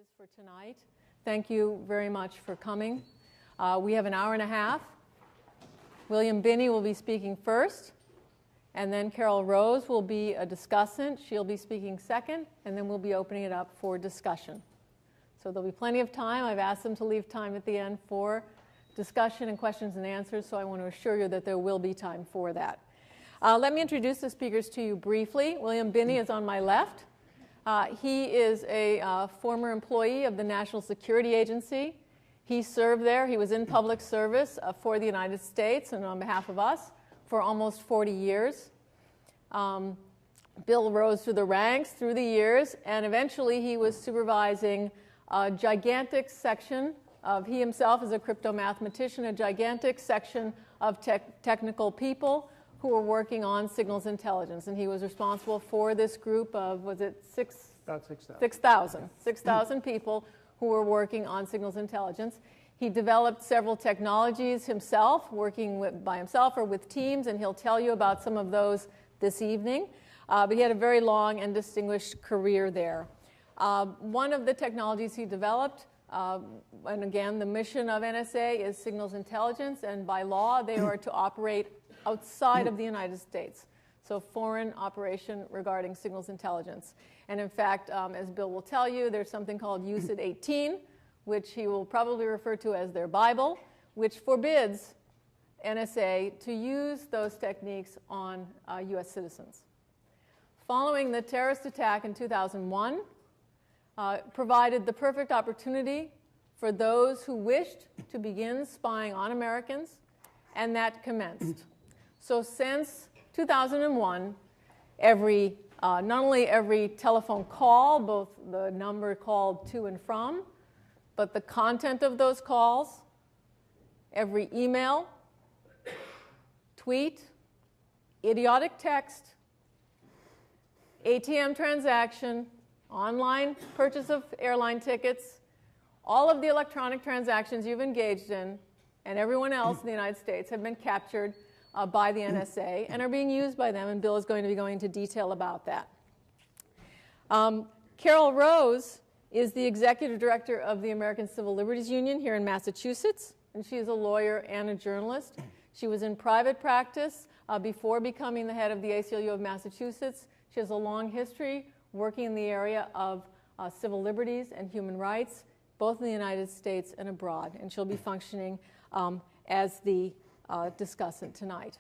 is for tonight. Thank you very much for coming. We have an hour and a half. William Binney will be speaking first, and then Carol Rose will be a discussant. She'll be speaking second, and then we'll be opening it up for discussion. So there'll be plenty of time. I've asked them to leave time at the end for discussion and questions and answers, so I want to assure you that there will be time for that. Let me introduce the speakers to you briefly. William Binney is on my left. He is a former employee of the National Security Agency. He served there. He was in public service for the United States and on behalf of us for almost 40 years. Bill rose through the ranks through the years, and eventually he was supervising a gigantic section of, he himself is a crypto mathematician, a gigantic section of technical people who were working on signals intelligence. And he was responsible for this group of, was it About 6,000. 6,000 people who were working on signals intelligence. He developed several technologies himself, working by himself or with teams, and he'll tell you about some of those this evening. But he had a very long and distinguished career there. One of the technologies he developed, and again, the mission of NSA is signals intelligence, and by law they are to operate outside of the United States. So foreign operation regarding signals intelligence. And in fact, as Bill will tell you, there's something called UCIT 18, which he will probably refer to as their Bible, which forbids NSA to use those techniques on U.S. citizens. Following the terrorist attack in 2001, provided the perfect opportunity for those who wished to begin spying on Americans, and that commenced. So since 2001, not only every telephone call, both the number called to and from, but the content of those calls, every email, tweet, idiotic text, ATM transaction, online purchase of airline tickets, all of the electronic transactions you've engaged in, and everyone else in the United States have been captured by the NSA and are being used by them, and Bill is going to be going into detail about that. Carol Rose is the executive director of the American Civil Liberties Union here in Massachusetts, and she is a lawyer and a journalist. She was in private practice before becoming the head of the ACLU of Massachusetts. She has a long history working in the area of civil liberties and human rights, both in the United States and abroad, and she'll be functioning as the discussant tonight.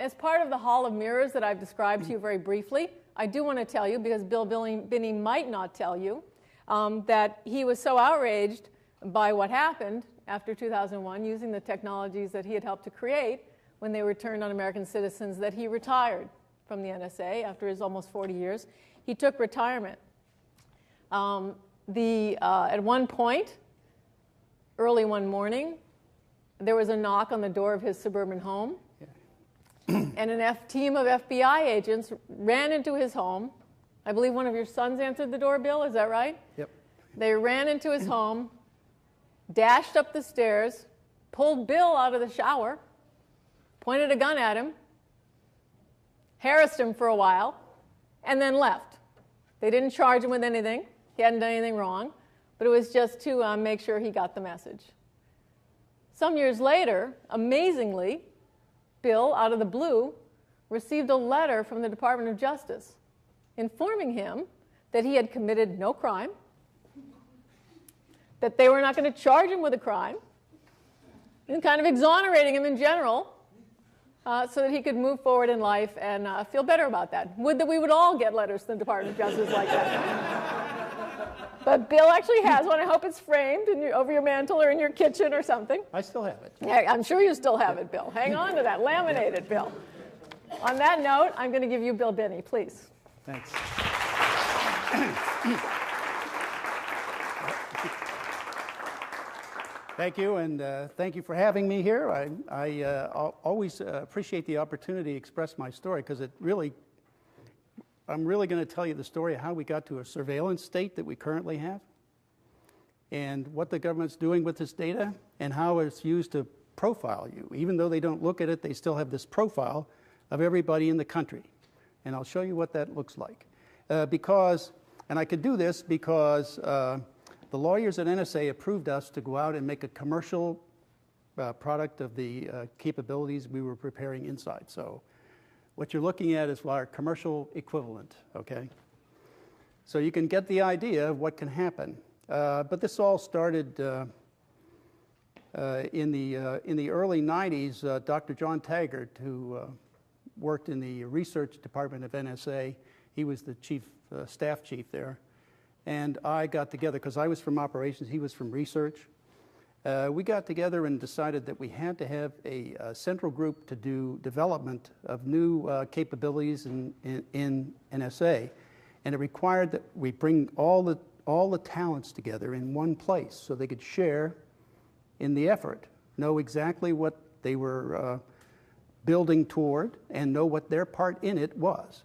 As part of the Hall of Mirrors that I've described to you very briefly, I do want to tell you, because Bill Binney might not tell you, that he was so outraged by what happened after 2001, using the technologies that he had helped to create when they were turned on American citizens, that he retired from the NSA after his almost 40 years. He took retirement. At one point, early one morning, there was a knock on the door of his suburban home, and an team of FBI agents ran into his home. I believe one of your sons answered the door, Bill, is that right? Yep. They ran into his home, dashed up the stairs, pulled Bill out of the shower, pointed a gun at him, harassed him for a while, and then left. They didn't charge him with anything. He hadn't done anything wrong, but it was just to make sure he got the message. Some years later, amazingly, Bill, out of the blue, received a letter from the Department of Justice informing him that he had committed no crime, that they were not going to charge him with a crime, and kind of exonerating him in general so that he could move forward in life and feel better about that. Would that we would all get letters from the Department of Justice like that. But Bill actually has one. I hope it's framed over your mantle or in your kitchen or something. I still have it. Yeah, I'm sure you still have it, Bill. Hang on to that. Laminated, Bill. On that note, I'm going to give you Bill Binney, please. Thanks. Thank you, and thank you for having me here. I always appreciate the opportunity to express my story, because I'm really going to tell you the story of how we got to a surveillance state that we currently have, and what the government's doing with this data, and how it's used to profile you. Even though they don't look at it, they still have this profile of everybody in the country. And I'll show you what that looks like. And I could do this because the lawyers at NSA approved us to go out and make a commercial product of the capabilities we were preparing inside. So what you're looking at is our commercial equivalent, okay? So you can get the idea of what can happen. But this all started in the early 90s. Dr. John Taggart, who worked in the research department of NSA, he was the staff chief there, and I got together, because I was from operations, he was from research. We got together and decided that we had to have a central group to do development of new capabilities in NSA, and it required that we bring all the talents together in one place so they could share in the effort, know exactly what they were building toward, and know what their part in it was.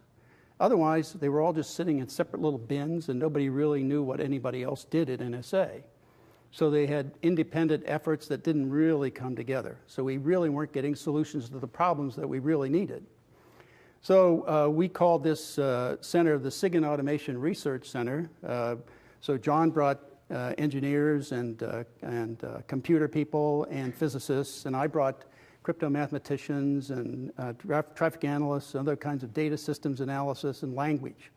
Otherwise, they were all just sitting in separate little bins, and nobody really knew what anybody else did at NSA. So they had independent efforts that didn't really come together. So we really weren't getting solutions to the problems that we really needed. So we called this center the SIGINT Automation Research Center. So John brought engineers and computer people and physicists, and I brought crypto mathematicians and traffic analysts and other kinds of data systems analysis and language.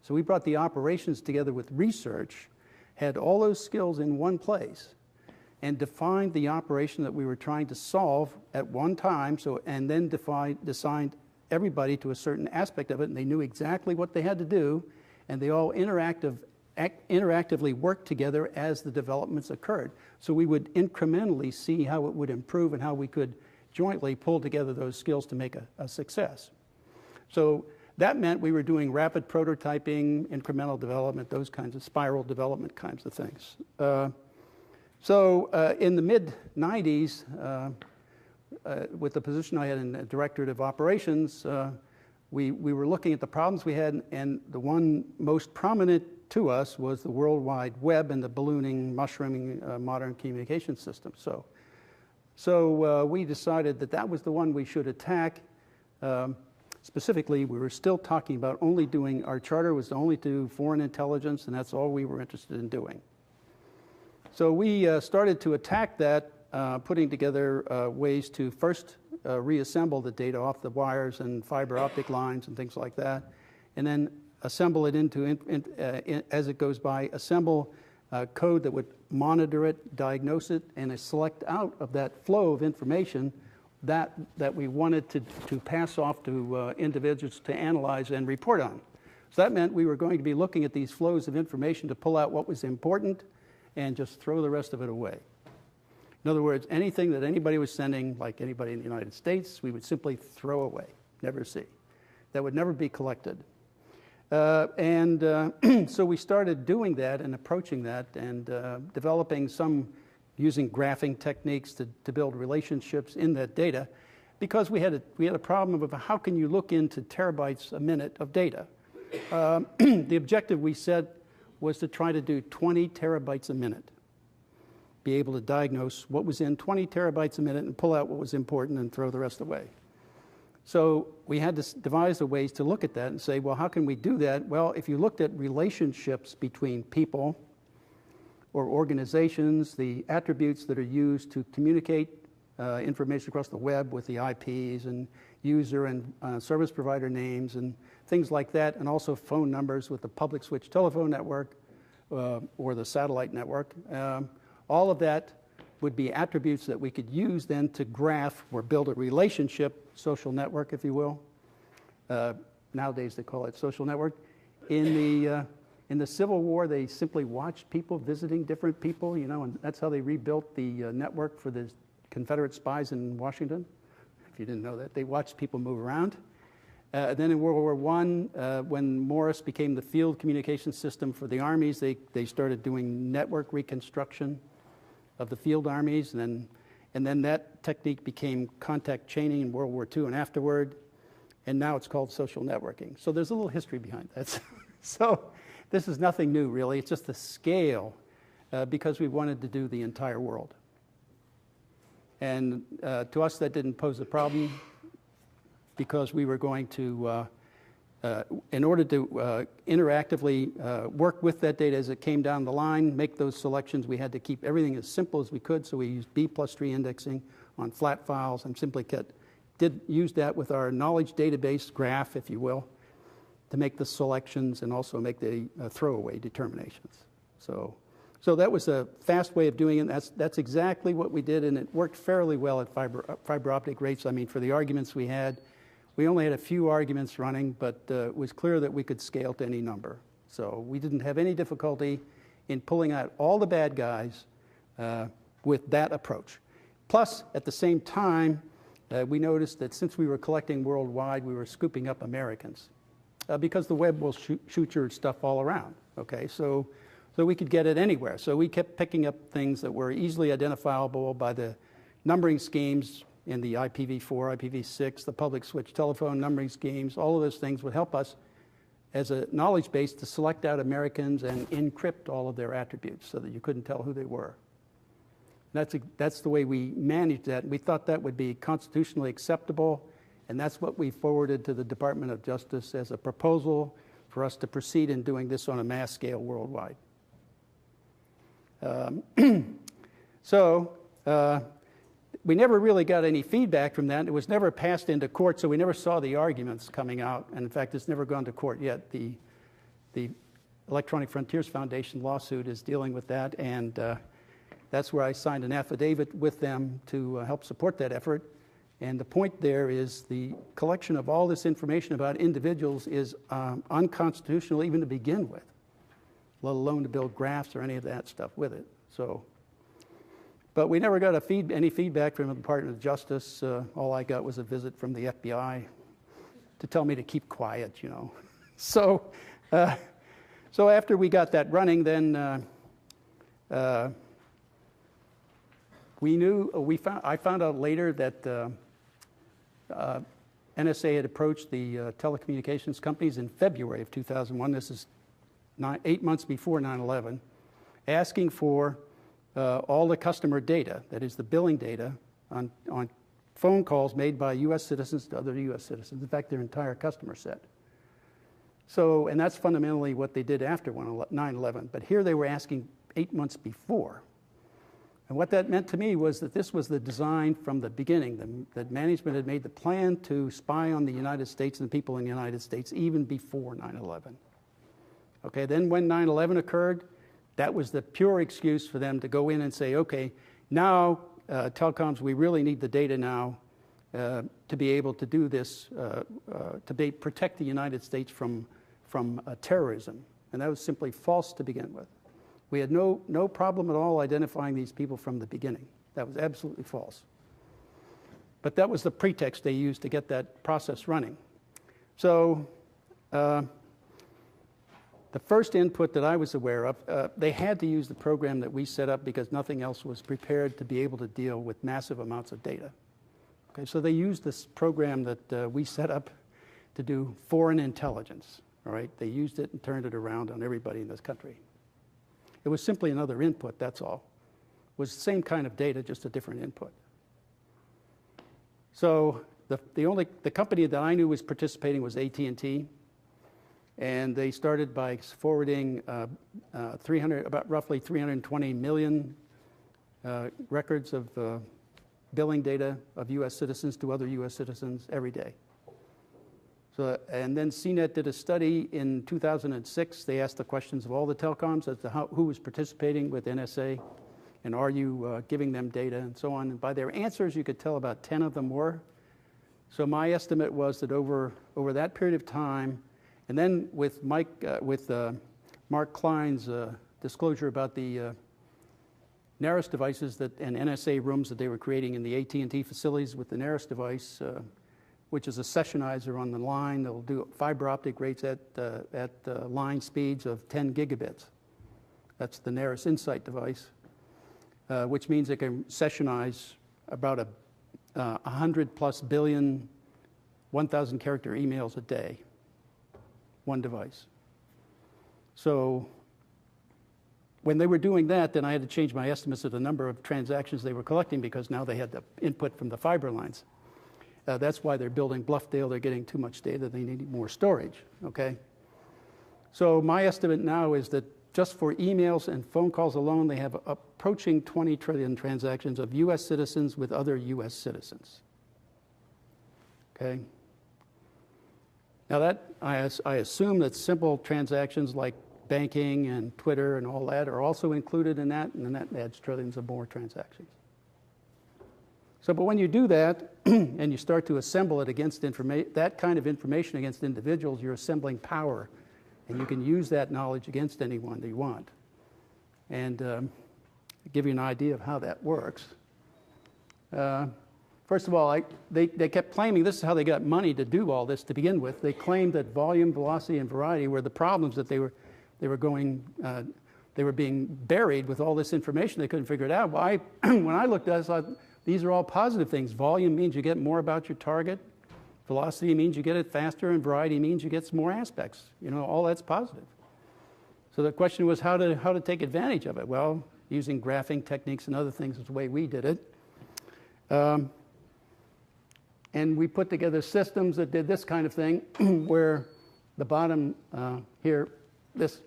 So we brought the operations together with research, had all those skills in one place, and defined the operation that we were trying to solve at one time, and then assigned everybody to a certain aspect of it, and they knew exactly what they had to do, and they all interactively worked together as the developments occurred. So we would incrementally see how it would improve and how we could jointly pull together those skills to make a success. So that meant we were doing rapid prototyping, incremental development, those kinds of spiral development kinds of things. So in the mid-90s, with the position I had in the Directorate of Operations, we were looking at the problems we had, and the one most prominent to us was the World Wide Web and the ballooning, mushrooming modern communication system. So we decided that was the one we should attack. Specifically, we were still talking about only doing, our charter was to only do foreign intelligence, and that's all we were interested in doing. So we started to attack that, putting together ways to first reassemble the data off the wires and fiber optic lines and things like that, and then assemble it as it goes by, assemble code that would monitor it, diagnose it, and select out of that flow of information that we wanted to pass off to individuals to analyze and report on. So that meant we were going to be looking at these flows of information to pull out what was important and just throw the rest of it away. In other words, anything that anybody was sending, like anybody in the United States, we would simply throw away, never see. That would never be collected. So we started doing that and approaching that and developing using graphing techniques to build relationships in that data, because we had a problem of how can you look into terabytes a minute of data. The objective we set was to try to do 20 terabytes a minute, be able to diagnose what was in 20 terabytes a minute and pull out what was important and throw the rest away. So we had to devise the ways to look at that and say, well, how can we do that? Well, if you looked at relationships between people or organizations, the attributes that are used to communicate information across the web with the IPs and user and service provider names and things like that, and also phone numbers with the public switch telephone network or the satellite network, all of that would be attributes that we could use then to graph or build a relationship, social network, if you will. Nowadays they call it social network. In the Civil War, they simply watched people visiting different people, and that's how they rebuilt the network for the Confederate spies in Washington. If you didn't know that, they watched people move around. Then in World War I, when Morse became the field communication system for the armies, they started doing network reconstruction of the field armies, and then that technique became contact chaining in World War II and afterward, and now it's called social networking. So there's a little history behind that. So this is nothing new, really. It's just the scale, because we wanted to do the entire world. And to us, that didn't pose a problem, because we were going to in order to interactively work with that data as it came down the line, make those selections, we had to keep everything as simple as we could, so we used B+3 indexing on flat files and simply did use that with our knowledge database graph, if you will, to make the selections and also make the throwaway determinations. So that was a fast way of doing it. That's exactly what we did, and it worked fairly well at fiber optic rates. I mean, for the arguments we had, we only had a few arguments running, but it was clear that we could scale to any number. So we didn't have any difficulty in pulling out all the bad guys with that approach. Plus, at the same time, we noticed that since we were collecting worldwide, we were scooping up Americans because the web will shoot your stuff all around, okay? So we could get it anywhere. So we kept picking up things that were easily identifiable by the numbering schemes in the IPv4, IPv6, the public switch telephone numbering schemes. All of those things would help us as a knowledge base to select out Americans and encrypt all of their attributes so that you couldn't tell who they were. That's the way we managed that. We thought that would be constitutionally acceptable, and that's what we forwarded to the Department of Justice as a proposal for us to proceed in doing this on a mass scale worldwide. We never really got any feedback from that. It was never passed into court, so we never saw the arguments coming out. And in fact, it's never gone to court yet. The Electronic Frontiers Foundation lawsuit is dealing with that, and that's where I signed an affidavit with them to help support that effort. And the point there is the collection of all this information about individuals is unconstitutional even to begin with, let alone to build graphs or any of that stuff with it. But we never got any feedback from the Department of Justice. All I got was a visit from the FBI to tell me to keep quiet, you know. So after we got that running, then I found out later that NSA had approached the telecommunications companies in February of 2001. This is 8 months before 9/11, asking for all the customer data, that is the billing data, on phone calls made by U.S. citizens to other U.S. citizens, in fact, their entire customer set. So, and that's fundamentally what they did after 9/11. But here they were asking 8 months before. And what that meant to me was that this was the design from the beginning, that management had made the plan to spy on the United States and the people in the United States even before 9/11. Okay, then when 9/11 occurred, that was the pure excuse for them to go in and say, okay, now telecoms, we really need the data now to be able to do this, to protect the United States from terrorism. And that was simply false to begin with. We had no problem at all identifying these people from the beginning. That was absolutely false. But that was the pretext they used to get that process running. So the first input that I was aware of, they had to use the program that we set up because nothing else was prepared to be able to deal with massive amounts of data. Okay, so they used this program that we set up to do foreign intelligence. All right, they used it and turned it around on everybody in this country. It was simply another input, that's all. It was the same kind of data, just a different input. So the company that I knew was participating was AT&T, and they started by forwarding about roughly 320 million records of billing data of U.S. citizens to other U.S. citizens every day. So, and then CNET did a study in 2006. They asked the questions of all the telecoms as to who was participating with NSA, and are you giving them data, and so on. And by their answers, you could tell about 10 of them were. So my estimate was that over that period of time, and then with Mark Klein's disclosure about the NARIS devices and NSA rooms that they were creating in the AT&T facilities with the NARIS device, which is a sessionizer on the line. They'll do fiber optic rates at line speeds of 10 gigabits. That's the NARIS Insight device, which means it can sessionize about 100 plus billion 1,000 character emails a day, one device. So when they were doing that, then I had to change my estimates of the number of transactions they were collecting because now they had the input from the fiber lines. That's why they're building Bluffdale. They're getting too much data. They need more storage, okay? So my estimate now is that just for emails and phone calls alone, they have approaching 20 trillion transactions of U.S. citizens with other U.S. citizens, okay? Now that, I assume that simple transactions like banking and Twitter and all that are also included in that, and then that adds trillions of more transactions. So, but when you do that, and you start to assemble it against that kind of information against individuals, you're assembling power, and you can use that knowledge against anyone that you want. And give you an idea of how that works. First of all, they kept claiming this is how they got money to do all this to begin with. They claimed that volume, velocity, and variety were the problems that they were being buried with all this information. They couldn't figure it out. Well, when I looked at it, I thought, these are all positive things. Volume means you get more about your target. Velocity means you get it faster, and variety means you get some more aspects. You know, all that's positive. So the question was how to take advantage of it. Well, using graphing techniques and other things is the way we did it. And we put together systems that did this kind of thing, where the bottom here, this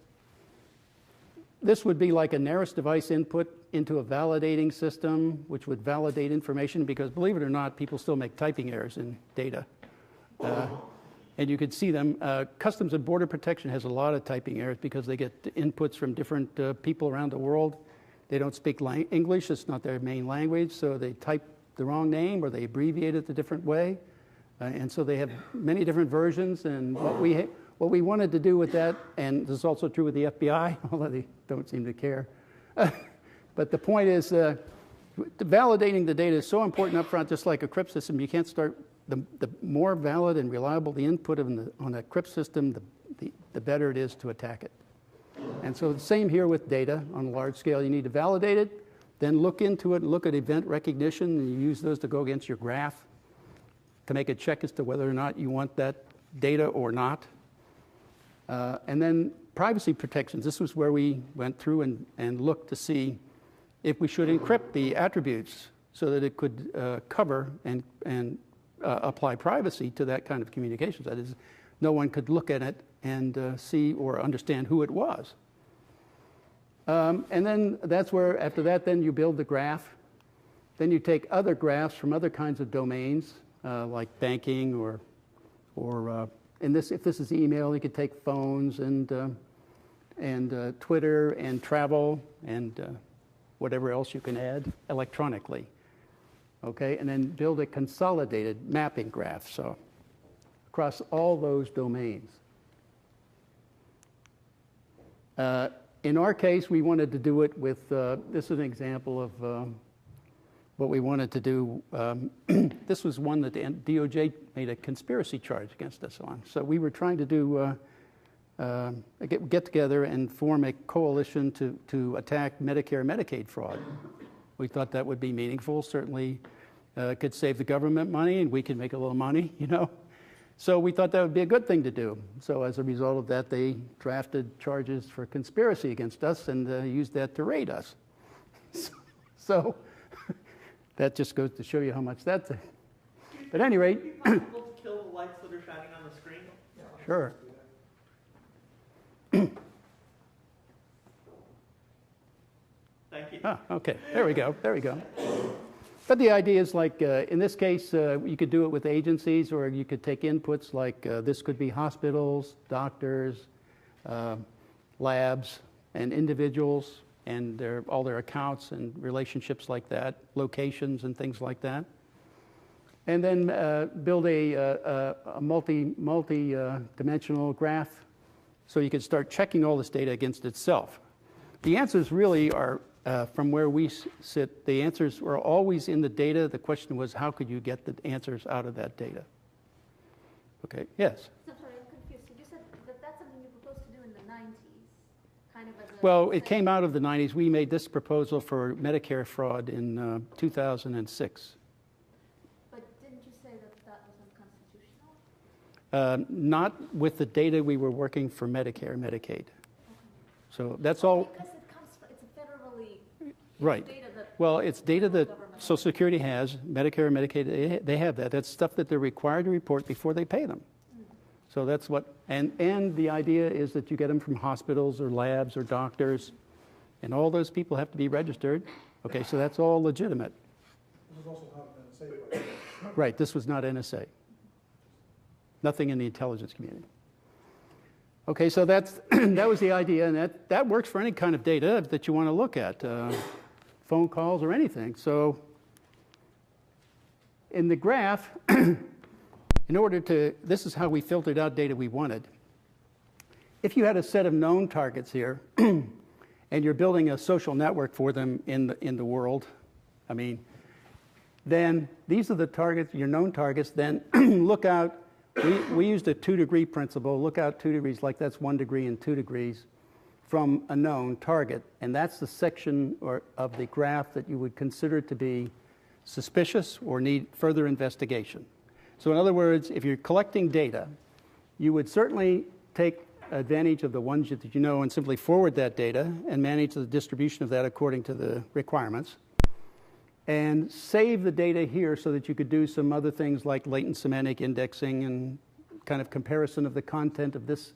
would be like a Nearest device input into a validating system, which would validate information, because believe it or not, people still make typing errors in data. And you could see them. Customs and Border Protection has a lot of typing errors because they get inputs from different people around the world. They don't speak English, it's not their main language, so they type the wrong name or they abbreviate it a different way. And so they have many different versions, and what we wanted to do with that, and this is also true with the FBI, although they don't seem to care. But the point is, validating the data is so important up front, just like a crypt system. You can't start, the more valid and reliable the input on a crypt system, the better it is to attack it. And so the same here with data on a large scale. You need to validate it, then look into it, look at event recognition, and you use those to go against your graph to make a check as to whether or not you want that data or not. And then privacy protections. This was where we went through and looked to see if we should encrypt the attributes so that it could cover and apply privacy to that kind of communications. That is, no one could look at it and see or understand who it was. And then that's where, after that, then you build the graph. Then you take other graphs from other kinds of domains, like banking or if this is email, you could take phones and Twitter and travel and whatever else you can add electronically. Okay, and then build a consolidated mapping graph, so across all those domains. In our case, we wanted to do it with, this is an example of what we wanted to do. This was one that the DOJ made a conspiracy charge against us on. So we were trying to do, get together and form a coalition to attack Medicare and Medicaid fraud. We thought that would be meaningful. Certainly could save the government money and we could make a little money, you know. So we thought that would be a good thing to do. So as a result of that, they drafted charges for conspiracy against us and used that to raid us. So that just goes to show you how much that's. But at any rate. Is it possible to kill the lights that are shining on the screen? Sure. Thank you. Ah, okay. There we go. There we go. But the idea is like, in this case, you could do it with agencies, or you could take inputs like this could be hospitals, doctors, labs, and individuals, and all their accounts and relationships like that, locations and things like that. And then build a multi-dimensional graph so you could start checking all this data against itself. The answers really are, from where we sit, the answers were always in the data. The question was, how could you get the answers out of that data? Okay, yes? So sorry, I'm confused. So you said that that's something you proposed to do in the 90s, kind of as a... Well, it came out of the 90s. We made this proposal for Medicare fraud in 2006. But didn't you say that that was unconstitutional? Not with the data we were working for Medicare and Medicaid. So that's all. Because it's a federal federally Right. data that Well, it's data that government- Social Security has, Medicare, Medicaid, they have that. That's stuff that they're required to report before they pay them. So that's what, and the idea is that you get them from hospitals or labs or doctors, and all those people have to be registered. Okay, so that's all legitimate. This is also not an NSA question. Right, this was not NSA. Nothing in the intelligence community. Okay, so that's, that was the idea, and that works for any kind of data that you want to look at, phone calls or anything. So in the graph, in order to, this is how we filtered out data we wanted. If you had a set of known targets here, and you're building a social network for them in the world, I mean, then these are the targets, your known targets, then look out. We used a 2-degree principle. Look out 2 degrees, like that's 1 degree and 2 degrees from a known target. And that's the section of the graph that you would consider to be suspicious or need further investigation. So in other words, if you're collecting data, you would certainly take advantage of the ones that you know and simply forward that data and manage the distribution of that according to the requirements. And save the data here so that you could do some other things like latent semantic indexing and kind of comparison of the content of this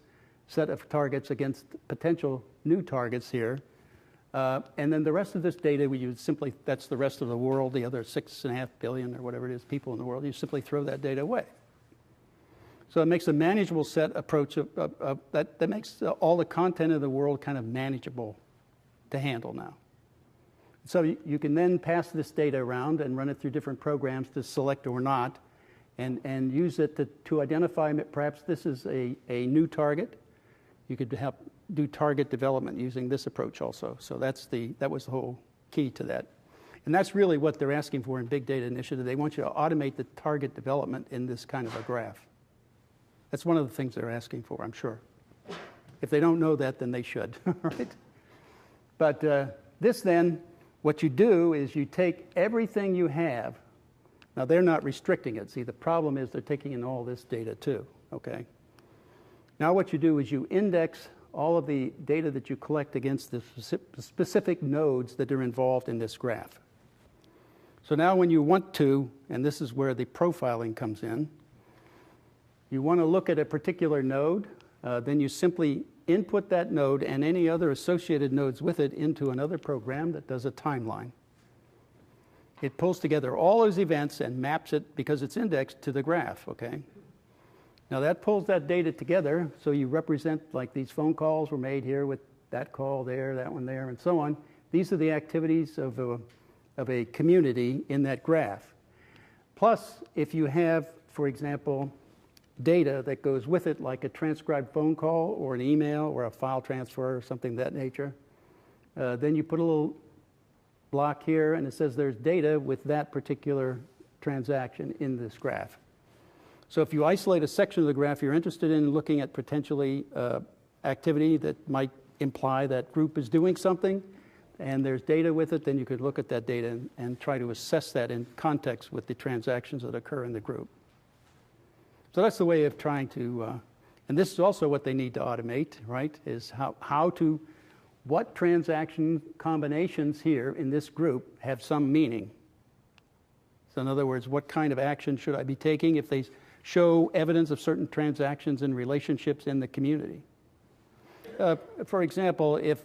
set of targets against potential new targets here. And then the rest of this data, we would simply, that's the rest of the world, the other 6.5 billion or whatever it is people in the world, you simply throw that data away. So it makes a manageable set approach that makes all the content of the world kind of manageable to handle now. So you can then pass this data around and run it through different programs to select or not, and use it to identify perhaps this is a new target. You could do target development using this approach also. So that was the whole key to that. And that's really what they're asking for in Big Data Initiative. They want you to automate the target development in this kind of a graph. That's one of the things they're asking for, I'm sure. If they don't know that, then they should, right? But this then, what you do is you take everything you have. Now, they're not restricting it. See, the problem is they're taking in all this data too, okay? Now what you do is you index all of the data that you collect against the specific nodes that are involved in this graph. So now when you want to, and this is where the profiling comes in, you want to look at a particular node, then you simply input that node and any other associated nodes with it into another program that does a timeline. It pulls together all those events and maps it, because it's indexed, to the graph, okay? Now that pulls that data together, so you represent, like these phone calls were made here with that call there, that one there, and so on. These are the activities of a community in that graph. Plus, if you have, for example, data that goes with it, like a transcribed phone call or an email or a file transfer or something of that nature, then you put a little block here and it says there's data with that particular transaction in this graph. So if you isolate a section of the graph you're interested in looking at potentially activity that might imply that group is doing something, and there's data with it, then you could look at that data and try to assess that in context with the transactions that occur in the group. So that's the way of trying to, and this is also what they need to automate, right, is what transaction combinations here in this group have some meaning. So in other words, what kind of action should I be taking if they show evidence of certain transactions and relationships in the community? For example, if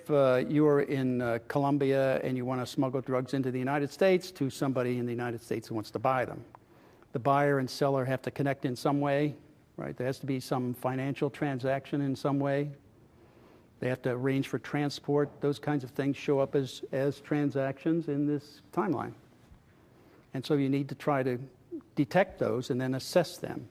you're in Colombia and you want to smuggle drugs into the United States to somebody in the United States who wants to buy them, the buyer and seller have to connect in some way, right? There has to be some financial transaction in some way. They have to arrange for transport. Those kinds of things show up as transactions in this timeline. And so you need to try to detect those and then assess them.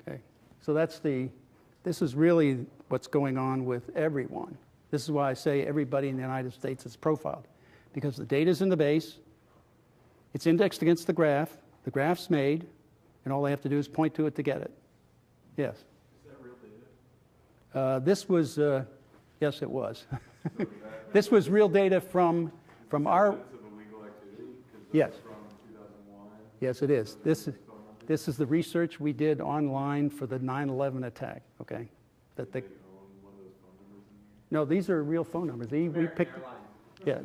Okay, so this is really what's going on with everyone. This is why I say everybody in the United States is profiled, because the data's in the base, it's indexed against the graph's made, and all they have to do is point to it to get it. Yes? Is that real data? This was, yes, it was. This was real data from our... Evidence of illegal activity? Yes. From 2001? Yes, it is. This is the research we did online for the 9/11 attack, okay? They own one of those phone numbers No, these are real phone numbers. We picked. Yeah,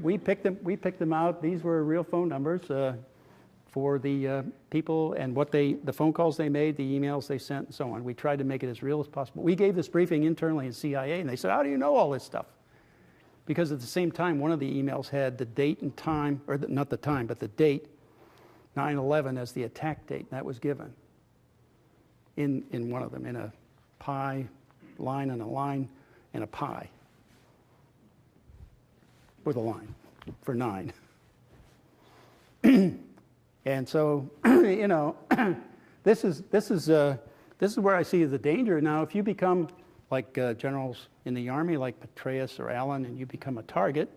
we picked them out. These were real phone numbers for the people and the phone calls they made, the emails they sent, and so on. We tried to make it as real as possible. We gave this briefing internally in CIA, and they said, "How do you know all this stuff?" Because at the same time, one of the emails had the date and time, or not the time, but the date, 9/11 as the attack date. That was given in one of them, in a pi line and a line and a pi. With a line for 9. And so, this is where I see the danger. Now, if you become like generals in the Army, like Petraeus or Allen, and you become a target,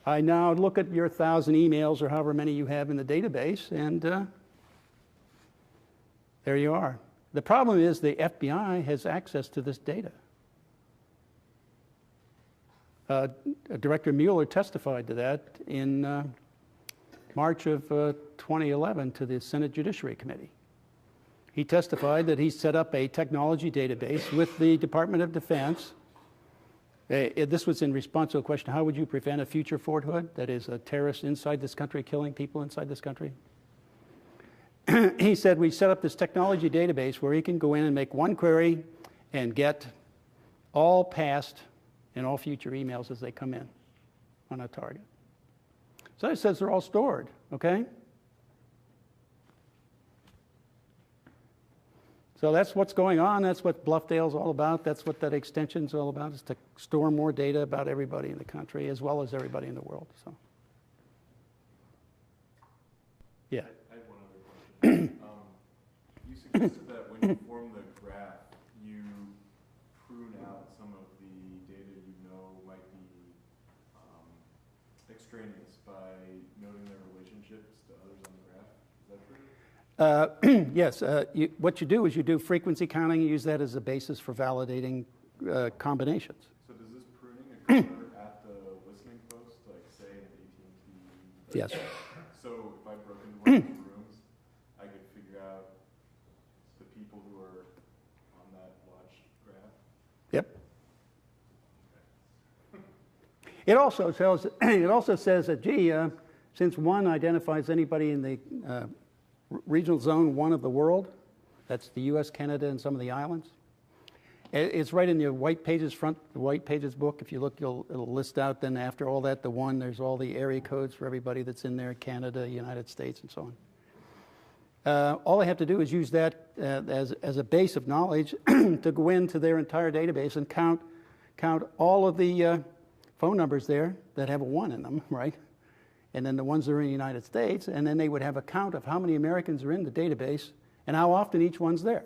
I now look at your 1,000 emails or however many you have in the database, and there you are. The problem is the FBI has access to this data. Director Mueller testified to that in March of 2011 to the Senate Judiciary Committee. He testified that he set up a technology database with the Department of Defense. This was in response to a question, how would you prevent a future Fort Hood, that is a terrorist inside this country killing people inside this country? He said we set up this technology database where he can go in and make one query and get all past and all future emails as they come in on a target. So it says they're all stored, okay? So that's what's going on. That's what Bluffdale's all about. That's what that extension's all about, is to store more data about everybody in the country as well as everybody in the world. So, yeah. I had one other question. You suggested that when you form the graph, you prune out some of the data you know might be extraneous by noting their relationships to others on the graph. Is that true? Yes. What you do is you do frequency counting. You use that as a basis for validating combinations. So does this pruning occur at the listening post, like say in AT&T? Yes. So if I broke into one of those rooms, I could figure out the people who are on that watch graph? Yep. It also says that, gee, since one identifies anybody in the regional zone 1 of the world, that's the U.S., Canada, and some of the islands. It's right in your white pages the white pages book. If you look, it'll list out then after all that, the 1, there's all the area codes for everybody that's in there, Canada, United States, and so on. All they have to do is use that as a base of knowledge to go into their entire database and count all of the phone numbers there that have a 1 in them, right? And then the ones that are in the United States, and then they would have a count of how many Americans are in the database and how often each one's there.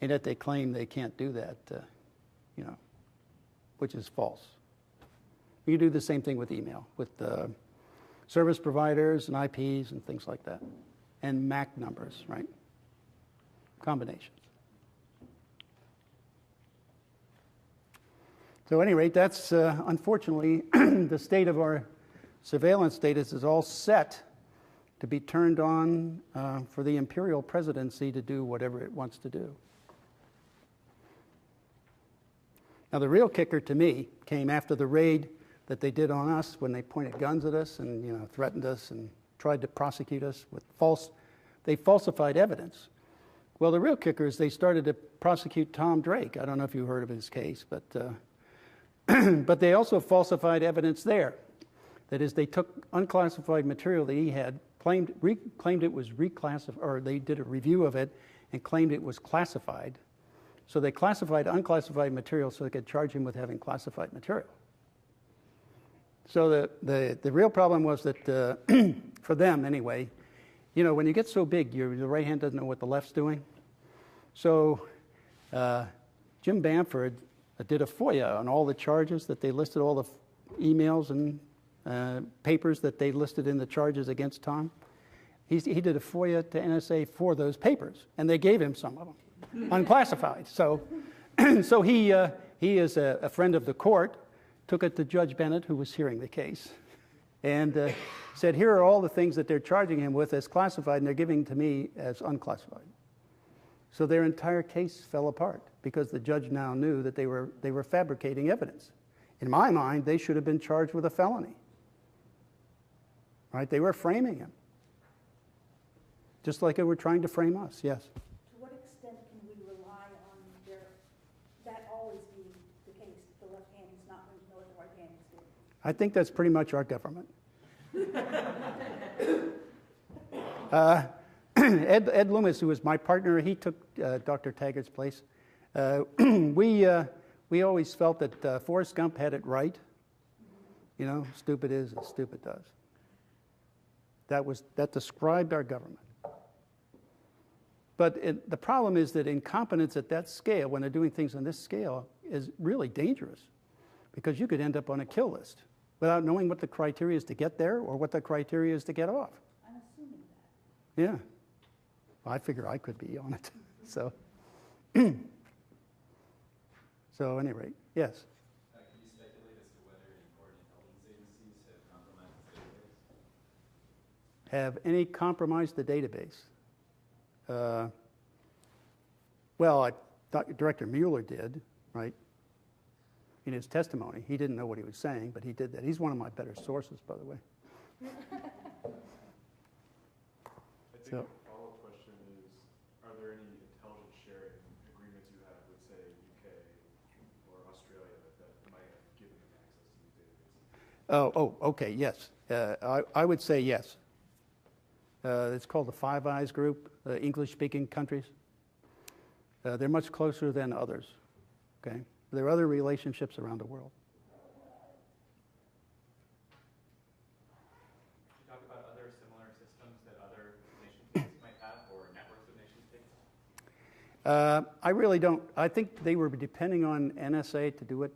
And yet they claim they can't do that, which is false. You do the same thing with email, with service providers and IPs and things like that, and MAC numbers, right? Combinations. So at any rate, that's unfortunately the state of our surveillance status is all set to be turned on for the imperial presidency to do whatever it wants to do. Now, the real kicker to me came after the raid that they did on us when they pointed guns at us and threatened us and tried to prosecute us with they falsified evidence. Well, the real kicker is they started to prosecute Tom Drake. I don't know if you heard of his case, but but they also falsified evidence there. That is, they took unclassified material that he had, claimed it was reclassified, or they did a review of it and claimed it was classified. So they classified unclassified material so they could charge him with having classified material. So the real problem was that, for them anyway, when you get so big, the right hand doesn't know what the left's doing. So Jim Bamford did a FOIA on all the charges that they listed, all the emails and papers that they listed in the charges against Tom. He did a FOIA to NSA for those papers, and they gave him some of them, unclassified. So he is a friend of the court, took it to Judge Bennett, who was hearing the case, and said, here are all the things that they're charging him with as classified, and they're giving to me as unclassified. So their entire case fell apart because the judge now knew that they were fabricating evidence. In my mind, they should have been charged with a felony. Right? They were framing him. Just like they were trying to frame us, yes. To what extent can we rely on that always being the case, the left hand is not going to know what the right hand is doing? I think that's pretty much our government. Ed Loomis, who was my partner, he took Dr. Taggart's place. We always felt that Forrest Gump had it right. You know, stupid is as stupid does. That described our government. But the problem is that incompetence at that scale, when they're doing things on this scale, is really dangerous because you could end up on a kill list without knowing what the criteria is to get there or what the criteria is to get off. I'm assuming that. Yeah. Well, I figure I could be on it. So, so at any rate, yes. Can you speculate as to whether any foreign intelligence agencies have compromised the database? Have any compromised the database? Well, Director Mueller did, right? In his testimony. He didn't know what he was saying, but he did that. He's one of my better sources, by the way. I think So, a follow-up question is, are there any intelligence sharing agreements you have with, say, UK or Australia that might have given them access to these databases? okay, yes. I would say yes. It's called the Five Eyes Group, English-speaking countries. They're much closer than others, okay? There are other relationships around the world. Could you talk about other similar systems that other nation-states might have, or networks of nation-states? I really don't. I think they were depending on NSA to do it.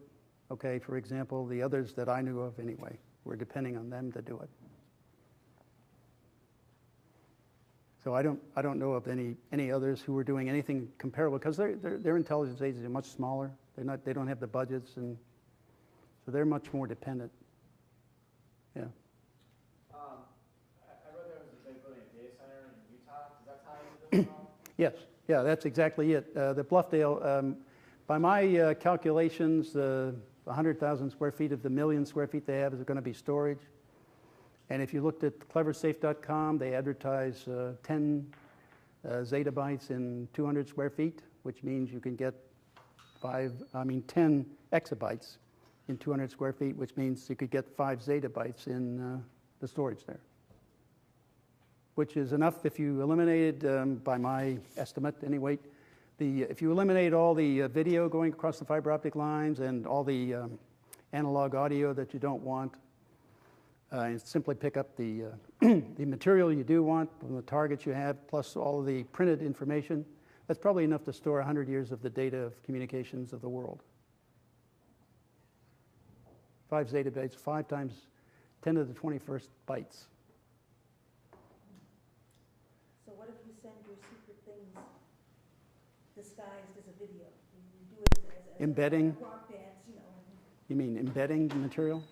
Okay, for example, the others that I knew of anyway were depending on them to do it. So I don't know of any others who were doing anything comparable because their intelligence agencies are much smaller. They don't have the budgets, and so they're much more dependent. Yeah. I read there was a big building a data center in Utah. Does that tie into this at all? Yes. Yeah, that's exactly it. The Bluffdale, by my calculations, 100,000 square feet of the million square feet they have is going to be storage. And if you looked at cleversafe.com, they advertise 10 zettabytes in 200 square feet, which means you can get 10 exabytes in 200 square feet, which means you could get 5 zettabytes in the storage there, which is enough if you eliminated, by my estimate anyway, if you eliminate all the video going across the fiber optic lines and all the analog audio that you don't want, and simply pick up the the material you do want from the targets you have, plus all of the printed information. That's probably enough to store 100 years of the data of communications of the world. 5 zettabytes, 5 times 10 to the 21st bytes. So what if you send your secret things disguised as a video? You do it as Embedding? rock bands, you know. You mean embedding the material?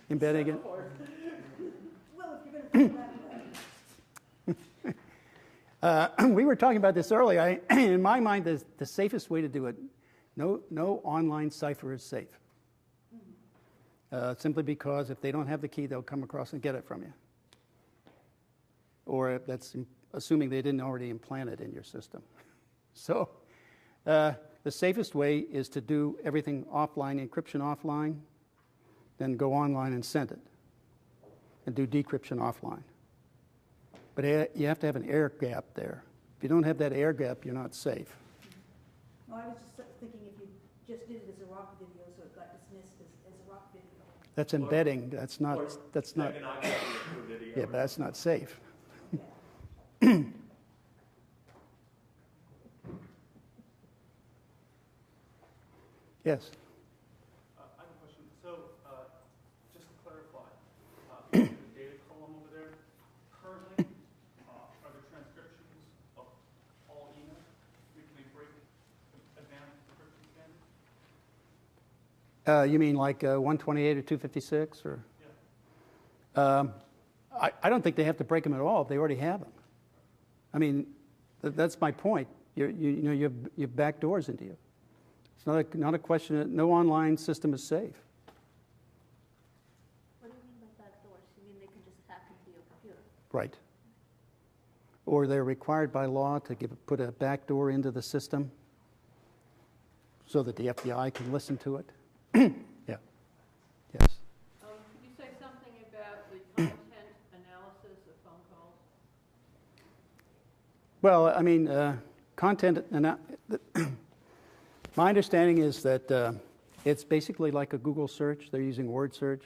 Embedding it? Well, if you're going to put that way. We were talking about this earlier. In my mind, the safest way to do it, no online cipher is safe. Simply because if they don't have the key, they'll come across and get it from you. Or that's assuming they didn't already implant it in your system. So the safest way is to do everything offline, encryption offline, then go online and send it, and do decryption offline. But you have to have an air gap there. If you don't have that air gap, you're not safe. No, I was just thinking if you just did it as a rock video, so it got dismissed as a rock video. That's embedding. That's not. Video. Yeah, but that's not safe. Yes. I have a question. So, just to clarify, the data column over there, currently, are there transcriptions of all emails? Can they break advanced encryption standards? You mean like 128 or 256, or? Yeah. I don't think they have to break them at all if they already have them. I mean, That's my point. You have back doors into you. It's not a question that no online system is safe. What do you mean by backdoors? You mean they can just hack into your computer? Right. Or they're required by law to put a back door into the system so that the FBI can listen to it. Yeah. Yes. Could you say something about the content analysis of phone calls? Well, I mean, content, my understanding is that it's basically like a Google search. They're using word search.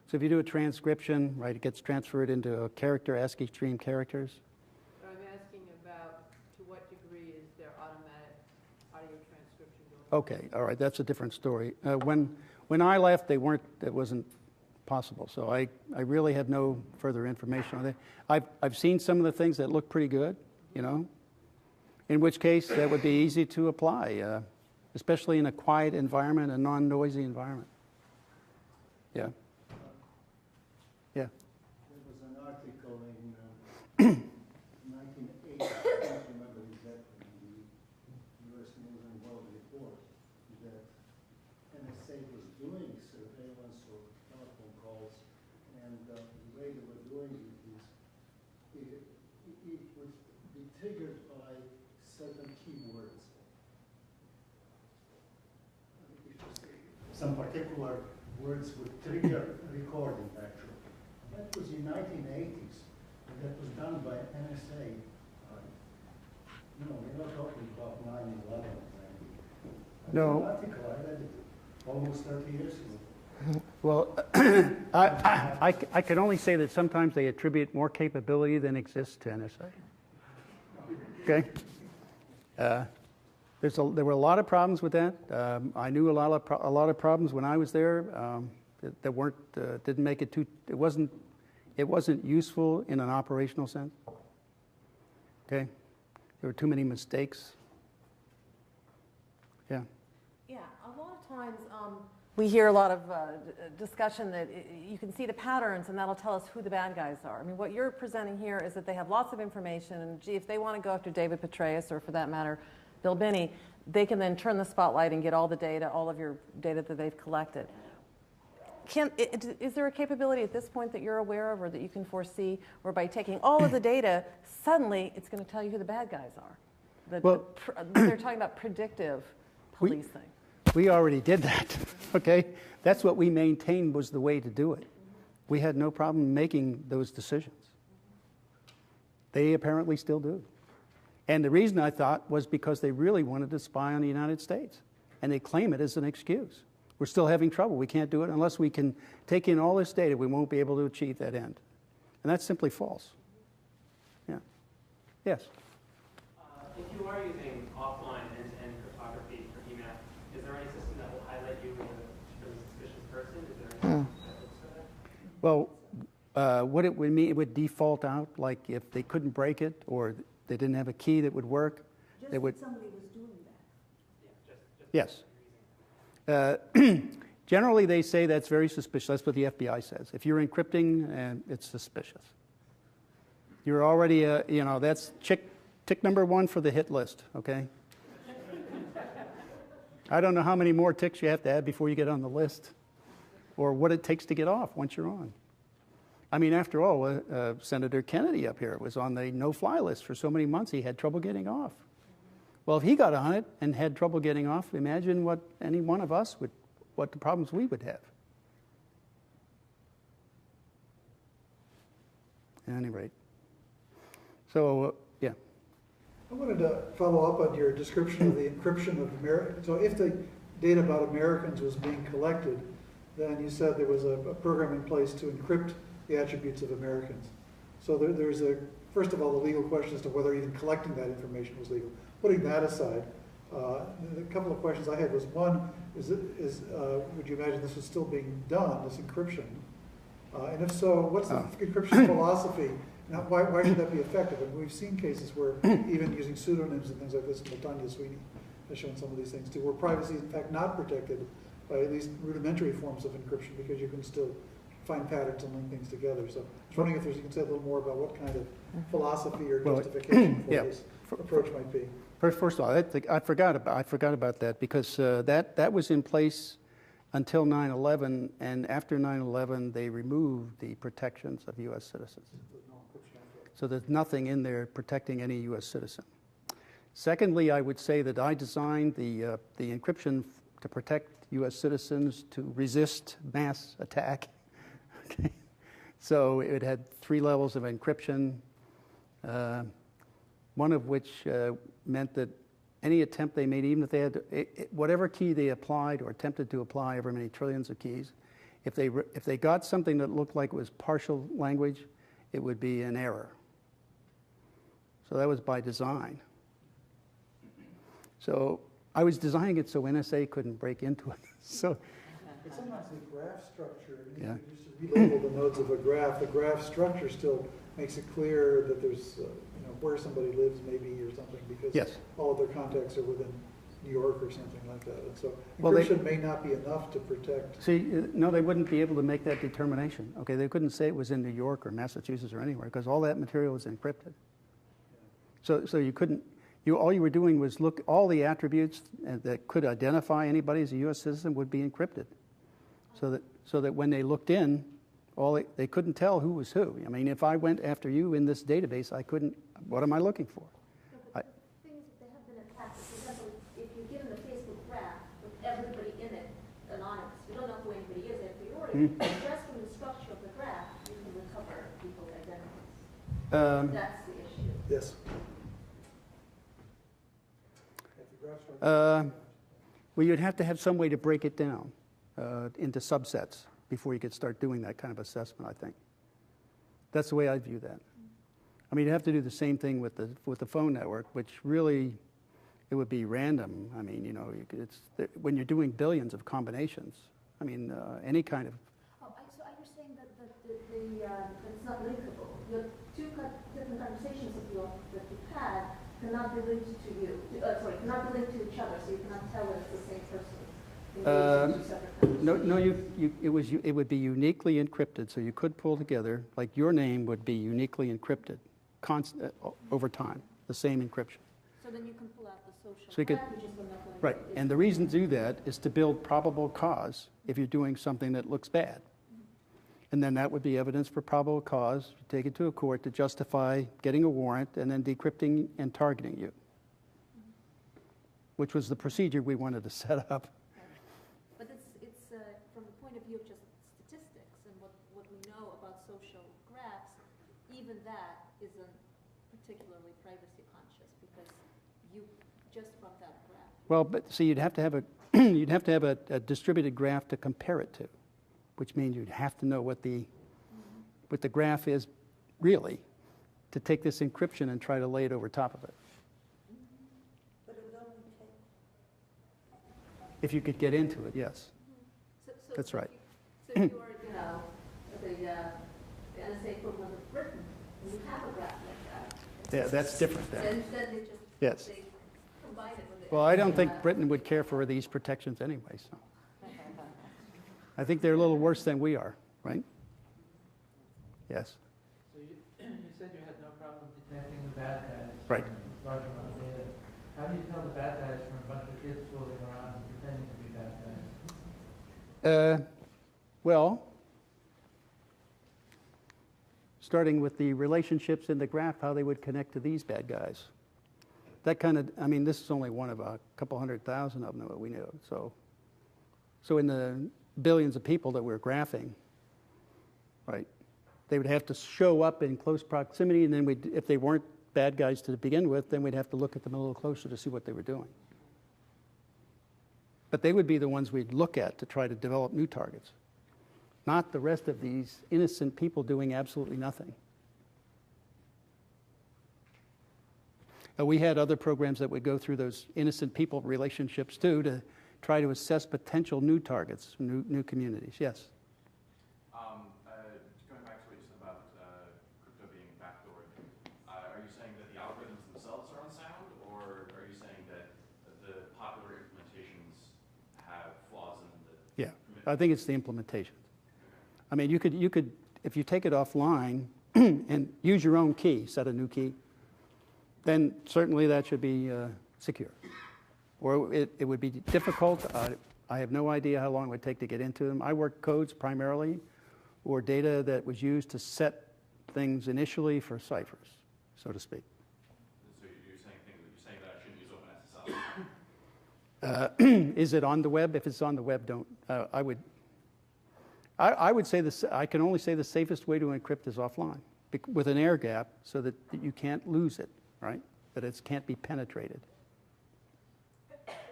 So if you do a transcription, right, it gets transferred into a character, ASCII stream characters. But I'm asking about to what degree is there automatic audio transcription going on? Okay, all right, that's a different story. When I left, it wasn't possible. So I really have no further information on that. I've seen some of the things that look pretty good, you know, in which case that would be easy to apply, especially in a quiet environment, a non-noisy environment. Yeah. Yeah. There was an article in 1980, I can't remember exactly, in the U.S. News and World Report, that NSA was doing surveillance of telephone calls, and the way they were doing it is it would be triggered by certain keywords. Some particular words would trigger recording, actually. That was in 1980s, and that was done by NSA. No, we're not talking about 9/11. No. An article, I read it almost 30 years ago. Well, I can only say that sometimes they attribute more capability than exists to NSA. Okay? There were a lot of problems with that. I knew a lot of problems when I was there that weren't didn't make it too. It wasn't useful in an operational sense. Okay, there were too many mistakes. Yeah. Yeah, a lot of times we hear a lot of discussion that you can see the patterns and that'll tell us who the bad guys are. I mean, what you're presenting here is that they have lots of information, and gee, if they want to go after David Petraeus, or for that matter, Bill Binney, they can then turn the spotlight and get all the data, all of your data that they've collected. Is there a capability at this point that you're aware of or that you can foresee, where by taking all of the data, suddenly it's going to tell you who the bad guys are? They're talking about predictive policing. We already did that, okay? That's what we maintained was the way to do it. We had no problem making those decisions. They apparently still do. And the reason I thought was because they really wanted to spy on the United States. And they claim it as an excuse. We're still having trouble. We can't do it unless we can take in all this data. We won't be able to achieve that end. And that's simply false. Yeah. Yes? If you are using offline end-to-end cryptography for email, is there any system that will highlight you as a suspicious person? Is there anything that looks for that? Well, what it would mean, it would default out, like if they couldn't break it or they didn't have a key that would work. Just they would. that somebody was doing that. Yeah, just Yes. Generally, they say that's very suspicious. That's what the FBI says. If you're encrypting, it's suspicious. You're already, that's tick number one for the hit list, okay? I don't know how many more ticks you have to add before you get on the list, or what it takes to get off once you're on. I mean, after all, Senator Kennedy up here was on the no-fly list for so many months he had trouble getting off. Well, if he got on it and had trouble getting off, imagine what any one of us what the problems we would have. At any rate. So, yeah. I wanted to follow up on your description of the encryption of Americans. So if the data about Americans was being collected, then you said there was a program in place to encrypt the attributes of Americans. So there's first of all, the legal question as to whether even collecting that information was legal. Putting that aside, the couple of questions I had was, one, would you imagine this was still being done, this encryption? And if so, what's the encryption philosophy? Now, why should that be effective? And we've seen cases where even using pseudonyms and things like this, and Tanya Sweeney has shown some of these things too, where privacy is in fact not protected by at least rudimentary forms of encryption, because you can still find patterns and link things together. So I was wondering if you can say a little more about what kind of philosophy or justification for this approach might be. First of all, I forgot about that because that was in place until 9/11, and after 9/11, they removed the protections of U.S. citizens. So there's nothing in there protecting any U.S. citizen. Secondly, I would say that I designed the encryption to protect U.S. citizens to resist mass attack. Okay. So it had 3 levels of encryption, one of which meant that any attempt they made, even if they had whatever key they applied or attempted to apply, however many trillions of keys, if they got something that looked like it was partial language, it would be an error. So that was by design. So I was designing it so NSA couldn't break into it. So. But sometimes the graph structure, Yeah. just to relabel the nodes of a graph, the graph structure still makes it clear that there's, where somebody lives maybe or something, because Yes. all of their contacts are within New York or something like that. And so Well, encryption may not be enough to protect. See, no, they wouldn't be able to make that determination. Okay, they couldn't say it was in New York or Massachusetts or anywhere because all that material was encrypted. So you couldn't. All you were doing was look. All the attributes that could identify anybody as a U.S. citizen would be encrypted, so that when they looked in, they couldn't tell who was who. I mean, if I went after you in this database, I couldn't. What am I looking for? Things that have been attacked. For example, if you're given a Facebook graph with everybody in it, anonymous, you don't know who anybody is a priori. Just from the structure of the graph, you can recover people's identities. That's the issue. Yes. Well, you'd have to have some way to break it down into subsets before you could start doing that kind of assessment, I think. That's the way I view that. I mean, you have to do the same thing with the phone network, which really, it would be random. I mean, when you're doing billions of combinations, I mean, any kind of... So are you saying that it's not linkable? Your 2 different conversations that you've had cannot be linked to you. Cannot be linked to each other, so you cannot tell that it's the same person. No, it would be uniquely encrypted, so you could pull together, like your name would be uniquely encrypted over time, the same encryption. So then you can pull out the social So you could, graph, which is the network. right, and the reason to do that is to build probable cause if you're doing something that looks bad. And then that would be evidence for probable cause. You take it to a court to justify getting a warrant and then decrypting and targeting you, which was the procedure we wanted to set up. But it's from the point of view of just statistics and what we know about social graphs, even that isn't particularly privacy conscious because you just from that graph. Well, but see, you'd have to have a distributed graph to compare it to, which means you'd have to know what the graph is really to take this encryption and try to lay it over top of it. But it would only take... If you could get into it, yes. That's right. So if you are, the NSA equivalent of Britain, and you have a graph like that. Yeah, that's different then. Then they just Yes. they combine it with it. Well, I don't think Britain would care for these protections anyway, so. I think they're a little worse than we are, right? Yes. So you said you had no problem detecting the bad guys. Right. From large amount of data. How do you tell the bad guys from a bunch of kids fooling around and pretending to be bad guys? Well, starting with the relationships in the graph, how they would connect to these bad guys. That kind of, I mean, this is only one of a couple 100,000 of them that we know. So in the billions of people that we're graphing, right, they would have to show up in close proximity, and then if they weren't bad guys to begin with, then we'd have to look at them a little closer to see what they were doing. But they would be the ones we'd look at to try to develop new targets, not the rest of these innocent people doing absolutely nothing. We had other programs that would go through those innocent people relationships too to try to assess potential new targets, new communities. Yes? Going back to what you said about crypto being backdoored, are you saying that the algorithms themselves are unsound, or are you saying that the popular implementations have flaws in them? Yeah, I think it's the implementation. I mean, you could, if you take it offline and use your own key, set a new key, then certainly that should be secure. Or it would be difficult. I have no idea how long it would take to get into them. I work codes primarily, or data that was used to set things initially for ciphers, so to speak. So you're saying that I shouldn't use open SSL? Is it on the web? If it's on the web, don't. I would say this. I can only say the safest way to encrypt is offline, with an air gap, so that you can't lose it, right? That it can't be penetrated.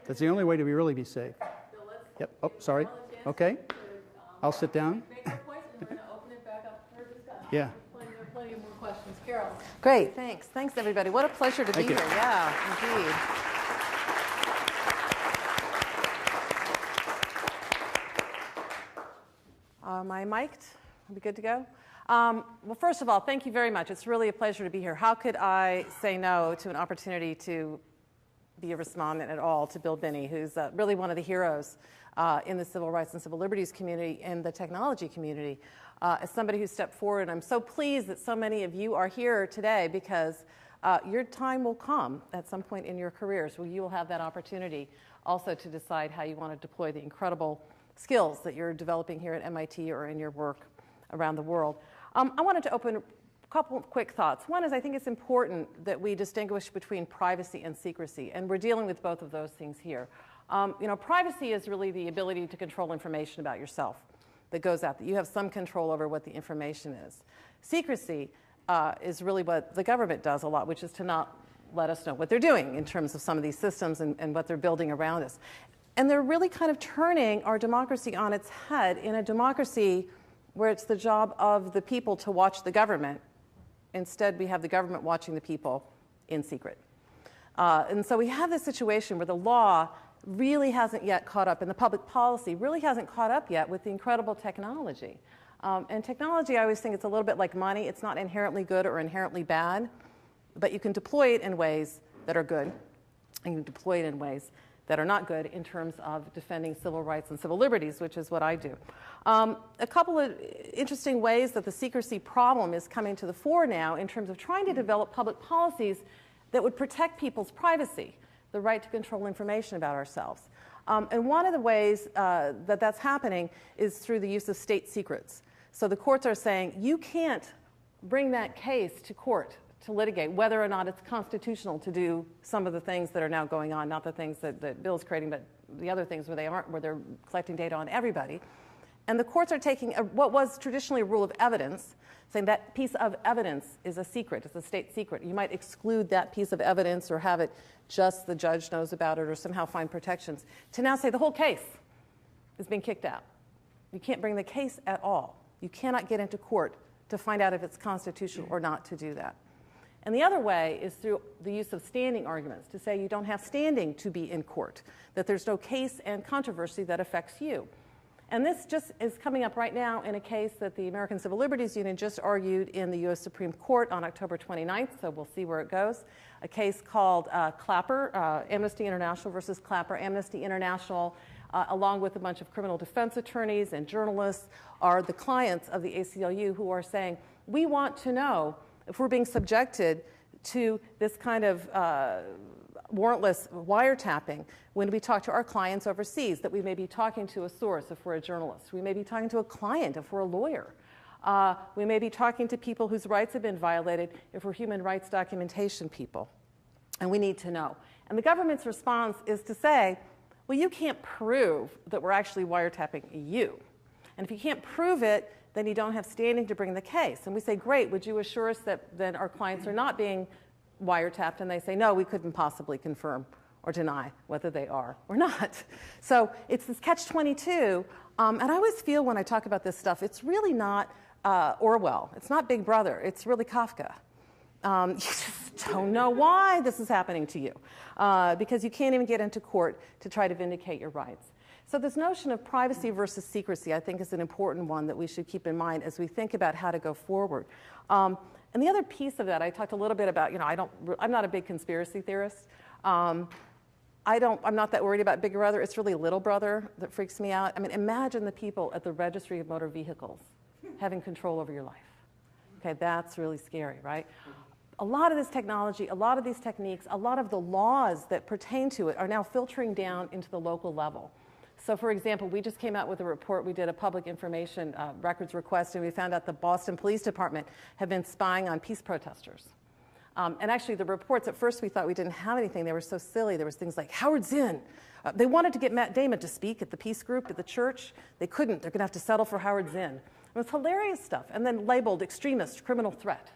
That's the only way to really be safe. Yep. Oh, sorry. Okay. I'll sit down. Make your point, and we're going to open it back up for discussion. Yeah. There are plenty of more questions. Carol. Great, thanks. Thanks, everybody. What a pleasure to be here. Yeah, indeed. Am I mic'd? Are we good to go? Well, first of all, thank you very much. It's really a pleasure to be here. How could I say no to an opportunity to be a respondent at all to Bill Binney, who's really one of the heroes in the civil rights and civil liberties community and the technology community. As somebody who stepped forward, I'm so pleased that so many of you are here today, because your time will come at some point in your careers where you will have that opportunity also to decide how you want to deploy the incredible skills that you're developing here at MIT or in your work around the world. I wanted to open a couple of quick thoughts. One is, I think it's important that we distinguish between privacy and secrecy, and we're dealing with both of those things here. Privacy is really the ability to control information about yourself that goes out, that you have some control over what the information is. Secrecy is really what the government does a lot, which is to not let us know what they're doing in terms of some of these systems and what they're building around us. And they're really kind of turning our democracy on its head in a democracy where it's the job of the people to watch the government. Instead, we have the government watching the people in secret. And so we have this situation where the law really hasn't yet caught up, and the public policy really hasn't caught up yet with the incredible technology. And technology, I always think it's a little bit like money. It's not inherently good or inherently bad, but you can deploy it in ways that are good, and you can deploy it in ways that are not good in terms of defending civil rights and civil liberties, which is what I do. A couple of interesting ways that the secrecy problem is coming to the fore now in terms of trying to develop public policies that would protect people's privacy, the right to control information about ourselves. And one of the ways that that's happening is through the use of state secrets. So the courts are saying, you can't bring that case to court to litigate whether or not it's constitutional to do some of the things that are now going on, not the things that Bill's creating, but the other things where they're collecting data on everybody. And the courts are taking what was traditionally a rule of evidence, saying that piece of evidence is a secret, it's a state secret. You might exclude that piece of evidence or have it just the judge knows about it or somehow find protections, to now say the whole case is being kicked out. You can't bring the case at all. You cannot get into court to find out if it's constitutional or not to do that. And the other way is through the use of standing arguments, to say you don't have standing to be in court, that there's no case and controversy that affects you. And this just is coming up right now in a case that the American Civil Liberties Union just argued in the U.S. Supreme Court on October 29th, so we'll see where it goes. A case called Clapper, Amnesty International versus Clapper. Amnesty International, along with a bunch of criminal defense attorneys and journalists, are the clients of the ACLU who are saying, we want to know if we're being subjected to this kind of warrantless wiretapping when we talk to our clients overseas, that we may be talking to a source if we're a journalist. We may be talking to a client if we're a lawyer. We may be talking to people whose rights have been violated if we're human rights documentation people. And we need to know. And the government's response is to say, well, you can't prove that we're actually wiretapping you. And if you can't prove it, then you don't have standing to bring the case. And we say, great, would you assure us that then our clients are not being wiretapped? And they say, no, we couldn't possibly confirm or deny whether they are or not. So it's this catch-22. And I always feel when I talk about this stuff, it's really not Orwell. It's not Big Brother. It's really Kafka. You just don't know why this is happening to you because you can't even get into court to try to vindicate your rights. So this notion of privacy versus secrecy, I think, is an important one that we should keep in mind as we think about how to go forward. And the other piece of that, I talked a little bit about, I'm not a big conspiracy theorist. I'm not that worried about Big Brother. It's really Little Brother that freaks me out. I mean, imagine the people at the Registry of Motor Vehicles having control over your life. Okay, that's really scary, right? A lot of this technology, a lot of these techniques, a lot of the laws that pertain to it are now filtering down into the local level. So for example, we just came out with a report. We did a public information records request, and we found out the Boston Police Department had been spying on peace protesters. And actually, the reports, at first we thought we didn't have anything. They were so silly. There was things like, Howard Zinn. They wanted to get Matt Damon to speak at the peace group at the church. They couldn't. They're going to have to settle for Howard Zinn. It was hilarious stuff. And then labeled extremist, criminal threat,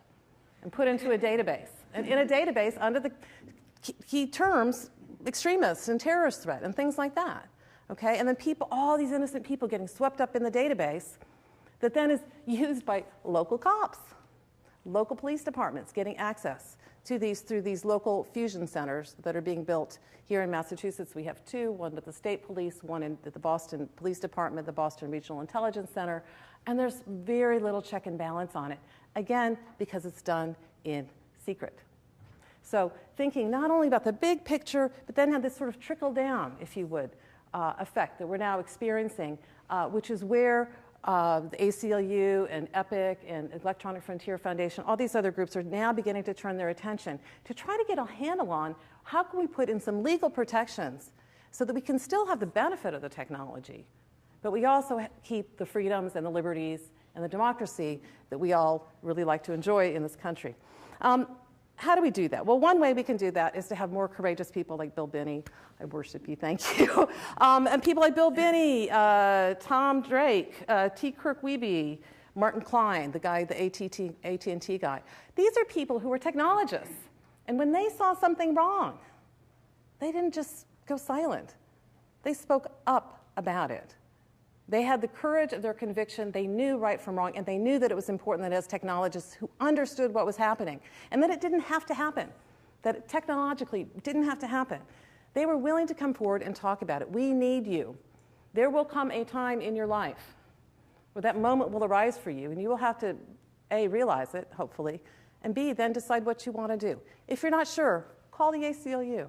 and put into a database. And in a database, under the key terms, extremist and terrorist threat and things like that. Okay? And then people, all these innocent people getting swept up in the database that then is used by local cops, local police departments getting access to these through these local fusion centers that are being built here in Massachusetts. We have two, one with the state police, one at the Boston Police Department, the Boston Regional Intelligence Center, and there's very little check and balance on it. Again, because it's done in secret. So thinking not only about the big picture, but then have this sort of trickle down, if you would, effect that we're now experiencing, which is where the ACLU and EPIC and Electronic Frontier Foundation, all these other groups are now beginning to turn their attention to try to get a handle on how can we put in some legal protections so that we can still have the benefit of the technology, but we also keep the freedoms and the liberties and the democracy that we all really like to enjoy in this country. How do we do that? Well, one way we can do that is to have more courageous people like Bill Binney. I worship you, thank you. And people like Bill Binney, Tom Drake, T. Kirk Wiebe, Martin Klein, the guy, the AT&T guy. These are people who are technologists. And when they saw something wrong, they didn't just go silent. They spoke up about it. They had the courage of their conviction. They knew right from wrong, and they knew that it was important that as technologists who understood what was happening, and that it didn't have to happen, that it technologically didn't have to happen. They were willing to come forward and talk about it. We need you. There will come a time in your life where that moment will arise for you, and you will have to, A, realize it, hopefully, and B, then decide what you want to do. If you're not sure, call the ACLU.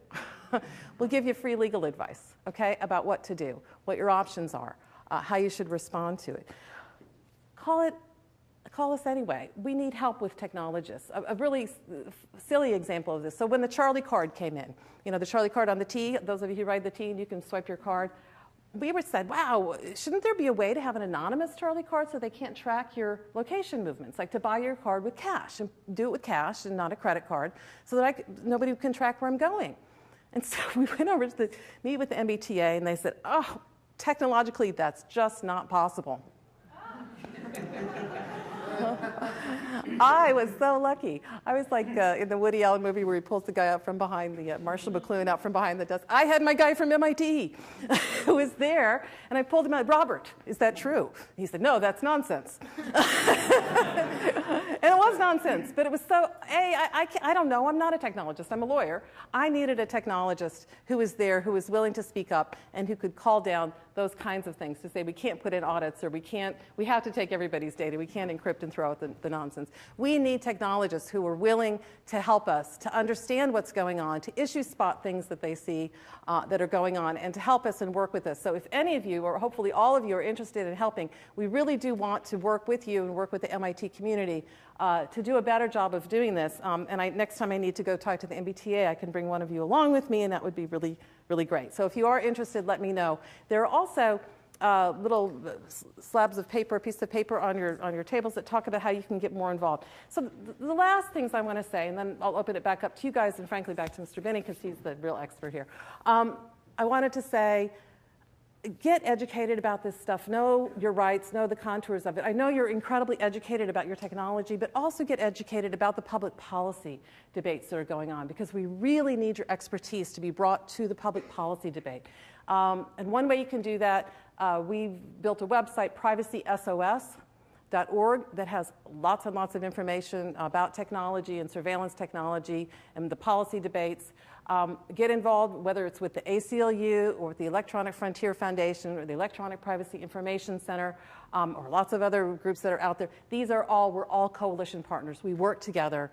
We'll give you free legal advice, okay, about what to do, what your options are. How you should respond to it. Call us anyway. We need help with technologists. A really silly example of this. So when the Charlie card came in, you know, the Charlie card on the T, those of you who ride the T, you can swipe your card. We said, wow, shouldn't there be a way to have an anonymous Charlie card so they can't track your location movements, like to buy your card with cash, and do it with cash and not a credit card, so that nobody can track where I'm going. And so we went over to meet with the MBTA, and they said, oh, technologically, that's just not possible. I was so lucky. I was like in the Woody Allen movie where he pulls the guy out from behind the, Marshall McLuhan out from behind the desk. I had my guy from MIT who was there, and I pulled him out, Robert, is that true? He said, no, that's nonsense. And it was nonsense, but it was so, I don't know, I'm not a technologist, I'm a lawyer. I needed a technologist who was there, who was willing to speak up, and who could call down those kinds of things to say we can't put in audits, or we have to take everybody's data, we can't encrypt and throw out the nonsense. We need technologists who are willing to help us to understand what's going on, to issue spot things that they see that are going on, and to help us and work with us. So if any of you, or hopefully all of you, are interested in helping, we really do want to work with you and work with the MIT community to do a better job of doing this. And next time I need to go talk to the MBTA, I can bring one of you along with me, and that would be really, really great. So if you are interested, let me know. There are also little slabs of paper, a piece of paper on your tables that talk about how you can get more involved. So the last things I want to say, and then I'll open it back up to you guys, and frankly back to Mr. Binney, because he's the real expert here. I wanted to say, get educated about this stuff. Know your rights, know the contours of it. I know you're incredibly educated about your technology, but also get educated about the public policy debates that are going on, because we really need your expertise to be brought to the public policy debate. And one way you can do that, we've built a website, privacysos.org, that has lots and lots of information about technology and surveillance technology and the policy debates. Get involved, whether it's with the ACLU or with the Electronic Frontier Foundation or the Electronic Privacy Information Center, or lots of other groups that are out there. We're all coalition partners. We work together.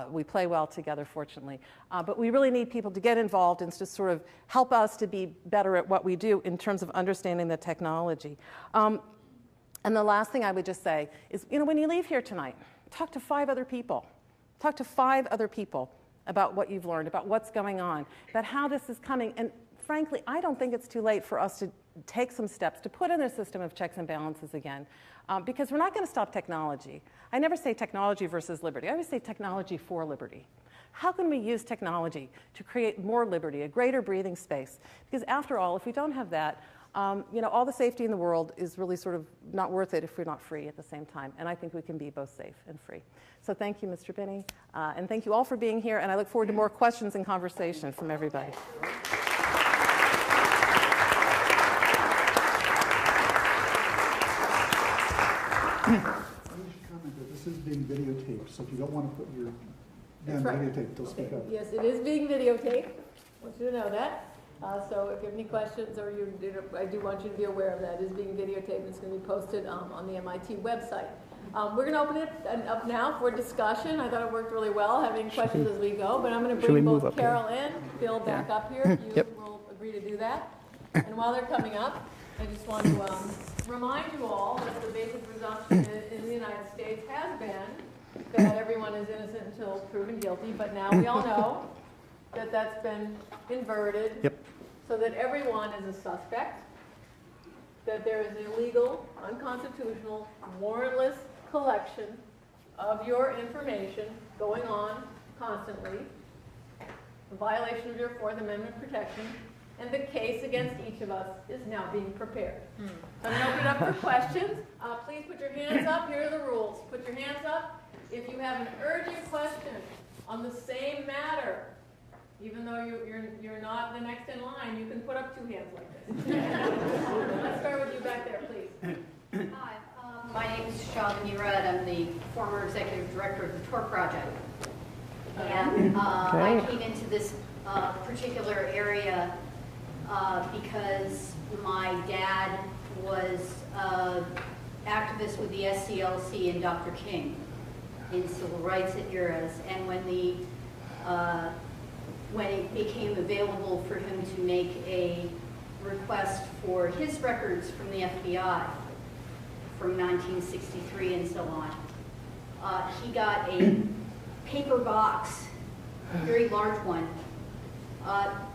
We play well together, fortunately. But we really need people to get involved and to sort of help us to be better at what we do in terms of understanding the technology. And the last thing I would just say is, when you leave here tonight, talk to 5 other people. Talk to 5 other people about what you've learned, about what's going on, about how this is coming. And frankly, I don't think it's too late for us to take some steps to put in a system of checks and balances again, because we're not going to stop technology. I never say technology versus liberty. I always say technology for liberty. How can we use technology to create more liberty, a greater breathing space? Because after all, if we don't have that, all the safety in the world is really sort of not worth it if we're not free at the same time. And I think we can be both safe and free. So thank you, Mr. Binney. And thank you all for being here. And I look forward to more questions and conversation from everybody. I should comment that this is being videotaped, so if you don't want to put your hand videotaped, don't speak up. Yes, it is being videotaped. I want you to know that. So if you have any questions, or I do want you to be aware of that. It is being videotaped. It's going to be posted on the MIT website. We're going to open it up now for discussion. I thought it worked really well, having questions as we go. But I'm going to bring both Carol and Bill back up here. If you will agree to do that. And while they're coming up, I just want to remind you all that the basic presumption in the United States has been that everyone is innocent until proven guilty. But now we all know that that's been inverted, so that everyone is a suspect, that there is illegal, unconstitutional, warrantless collection of your information going on constantly, a violation of your Fourth Amendment protection, and the case against each of us is now being prepared. I'm going to open it up for questions. Please put your hands up. Here are the rules. Put your hands up if you have an urgent question on the same matter. Even though you're not the next in line, you can put up 2 hands like this. Let's start with you back there, please. Hi, my name is Shalini Red. I'm the former executive director of the TOR project. And I came into this particular area because my dad was an activist with the SCLC and Dr. King in civil rights eras. And when it became available for him to make a request for his records from the FBI from 1963 and so on, he got a paper box, a very large one.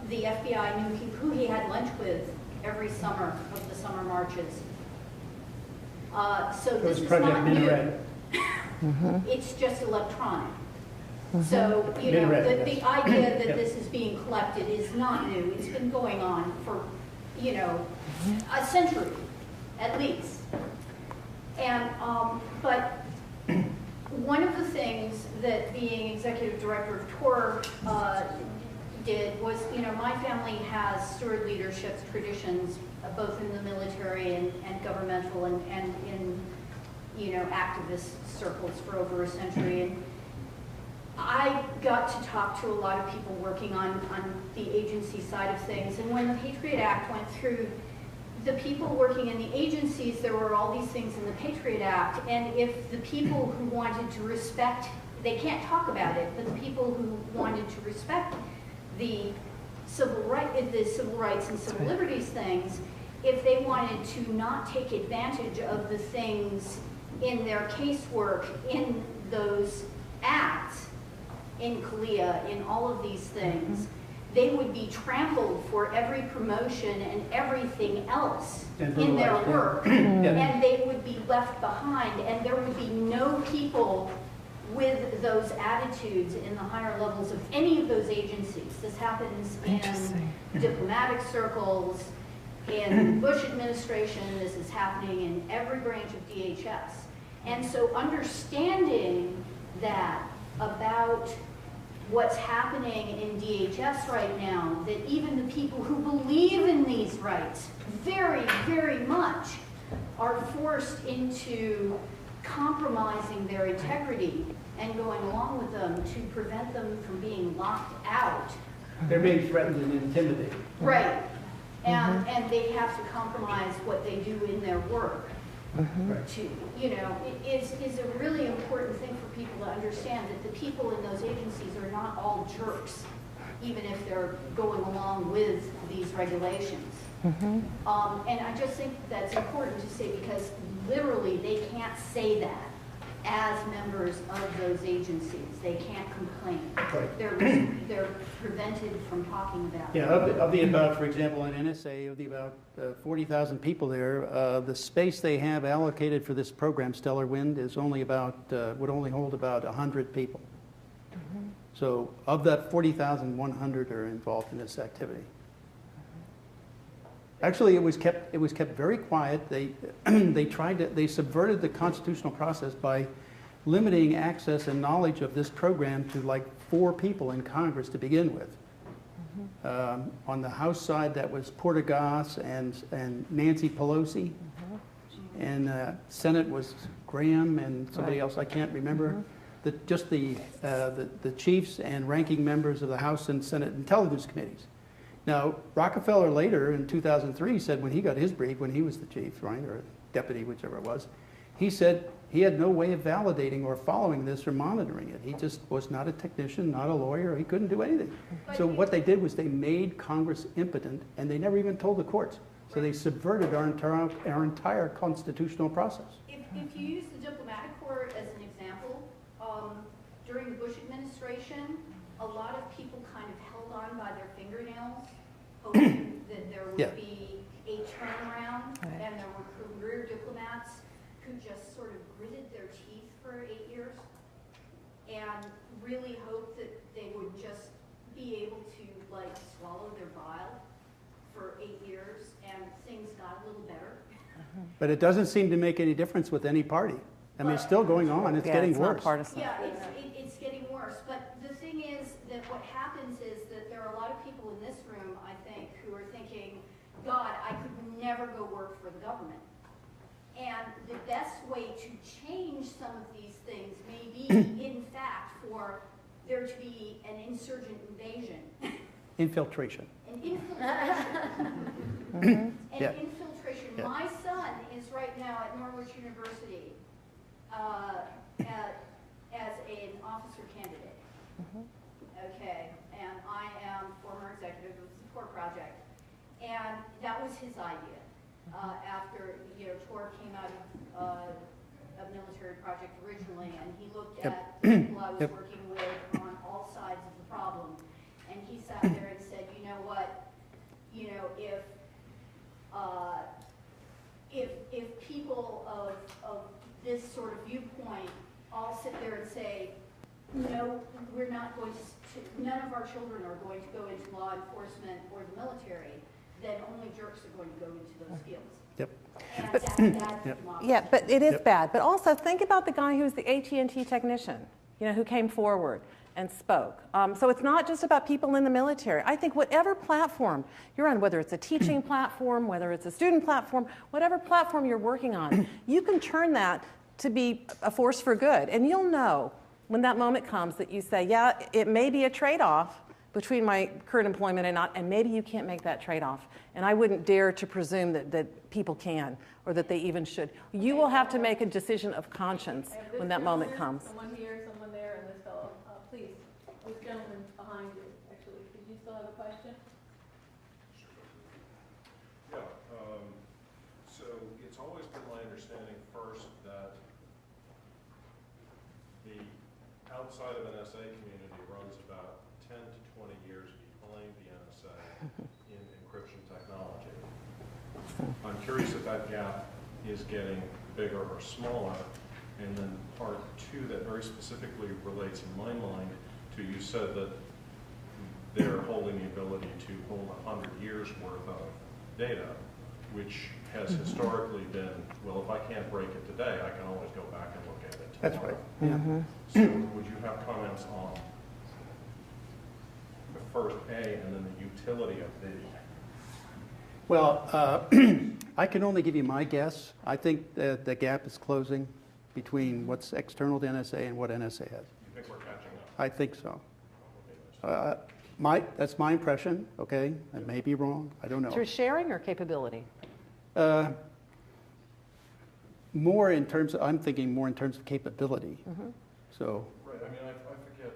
The FBI knew who he had lunch with every summer of the summer marches. So this is not new. It's just electronic. So, the idea that this is being collected is not new. It's been going on for, a century, at least. And, but one of the things that being executive director of TOR did was, my family has steward leadership traditions, both in the military and governmental and in, activist circles for over a century. And I got to talk to a lot of people working on the agency side of things. And when the Patriot Act went through, the people working in the agencies, there were all these things in the Patriot Act. And if the people who wanted to respect, they can't talk about it, but the people who wanted to respect the civil rights and civil liberties things, if they wanted to not take advantage of the things in their casework, in those acts, in CALEA, in all of these things, they would be trampled for every promotion and everything else in their work. And they would be left behind, and there would be no people with those attitudes in the higher levels of any of those agencies. This happens in diplomatic circles, in the Bush administration. This is happening in every branch of DHS. And so understanding that about what's happening in DHS right now, that even the people who believe in these rights very, very much are forced into compromising their integrity and going along with them to prevent them from being locked out. They're being threatened and intimidated. Right. And they have to compromise what they do in their work. To, it is a really important thing for people to understand that the people in those agencies are not all jerks, even if they're going along with these regulations. And I just think that's important to say because literally they can't say that as members of those agencies. They can't complain. Right. They're prevented from talking about it. Yeah, of the about, for example, in NSA, of the about 40,000 people there, the space they have allocated for this program, Stellar Wind, is only about, would only hold about 100 people. So of that 40,000, 100 are involved in this activity. Actually, it was kept very quiet. They subverted the constitutional process by limiting access and knowledge of this program to like 4 people in Congress to begin with. On the House side, that was Portagas and Nancy Pelosi, and Senate was Graham and somebody else I can't remember. Just the chiefs and ranking members of the House and Senate Intelligence Committees. Now, Rockefeller later in 2003 said when he got his brief, when he was the chief, right, or deputy, whichever it was, he said he had no way of validating or following this or monitoring it. He just was not a technician, not a lawyer. He couldn't do anything. So what they did was they made Congress impotent, and they never even told the courts. So they subverted our entire constitutional process. If you use the diplomatic corps as an example, during the Bush administration, a lot of people kind of held on by their fingernails, hoping that there would be a turnaround, and there were career diplomats who just sort of gritted their teeth for 8 years and really hoped that they would just be able to like swallow their bile for 8 years, and things got a little better. But it doesn't seem to make any difference with any party. I mean, it's still going on. It's getting worse. Yeah, it's getting worse. But the thing is that what happens is that there are a lot of people in this room, I think, who are thinking, God, I could never go work for the government. And the best way to change some of these things may be, in fact, for there to be an insurgent invasion. Infiltration. An infiltration. Infiltration. Yeah. My son is right now at Norwich University as an officer candidate. Okay, and I am former executive of the Support Project. And that was his idea. After, Tor came out of a military project originally, and he looked at the people I was working with on all sides of the problem. And he sat there and said, you know what, if people of this sort of viewpoint all sit there and say, no, we're not going to, none of our children are going to go into law enforcement or the military, then only jerks are going to go into those fields. Yep. And that's democracy. Yeah, but it is bad. But also think about the guy who was the AT&T technician, who came forward and spoke. So it's not just about people in the military. I think whatever platform you're on, whether it's a teaching platform, whether it's a student platform, whatever platform you're working on, you can turn that to be a force for good. And you'll know when that moment comes that you say, yeah, it may be a trade-off between my current employment and not, and maybe you can't make that trade-off. And I wouldn't dare to presume that people can, or that they even should. You will have to make a decision of conscience when that moment comes. Someone here, someone there, and this fellow. Please, this gentleman behind you, actually. Did you still have a question? Yeah, so it's always been my understanding first that the outside of NSA community runs about 10 to 20 years behind the NSA in encryption technology. I'm curious if that gap is getting bigger or smaller. And then part two that very specifically relates in my mind to, you said that they're holding the ability to hold 100 years worth of data, which has historically been, well, if I can't break it today, I can always go back and look at it tomorrow. That's right. Yeah. So would you have comments on the first A and then the utility of B? Well, I can only give you my guess. I think that the gap is closing between what's external to NSA and what NSA has. You think we're catching up? I think so. That's my impression, okay? I may be wrong. I don't know. Through sharing or capability? More in terms of, I'm thinking more in terms of capability. So. Right, I mean, I forget,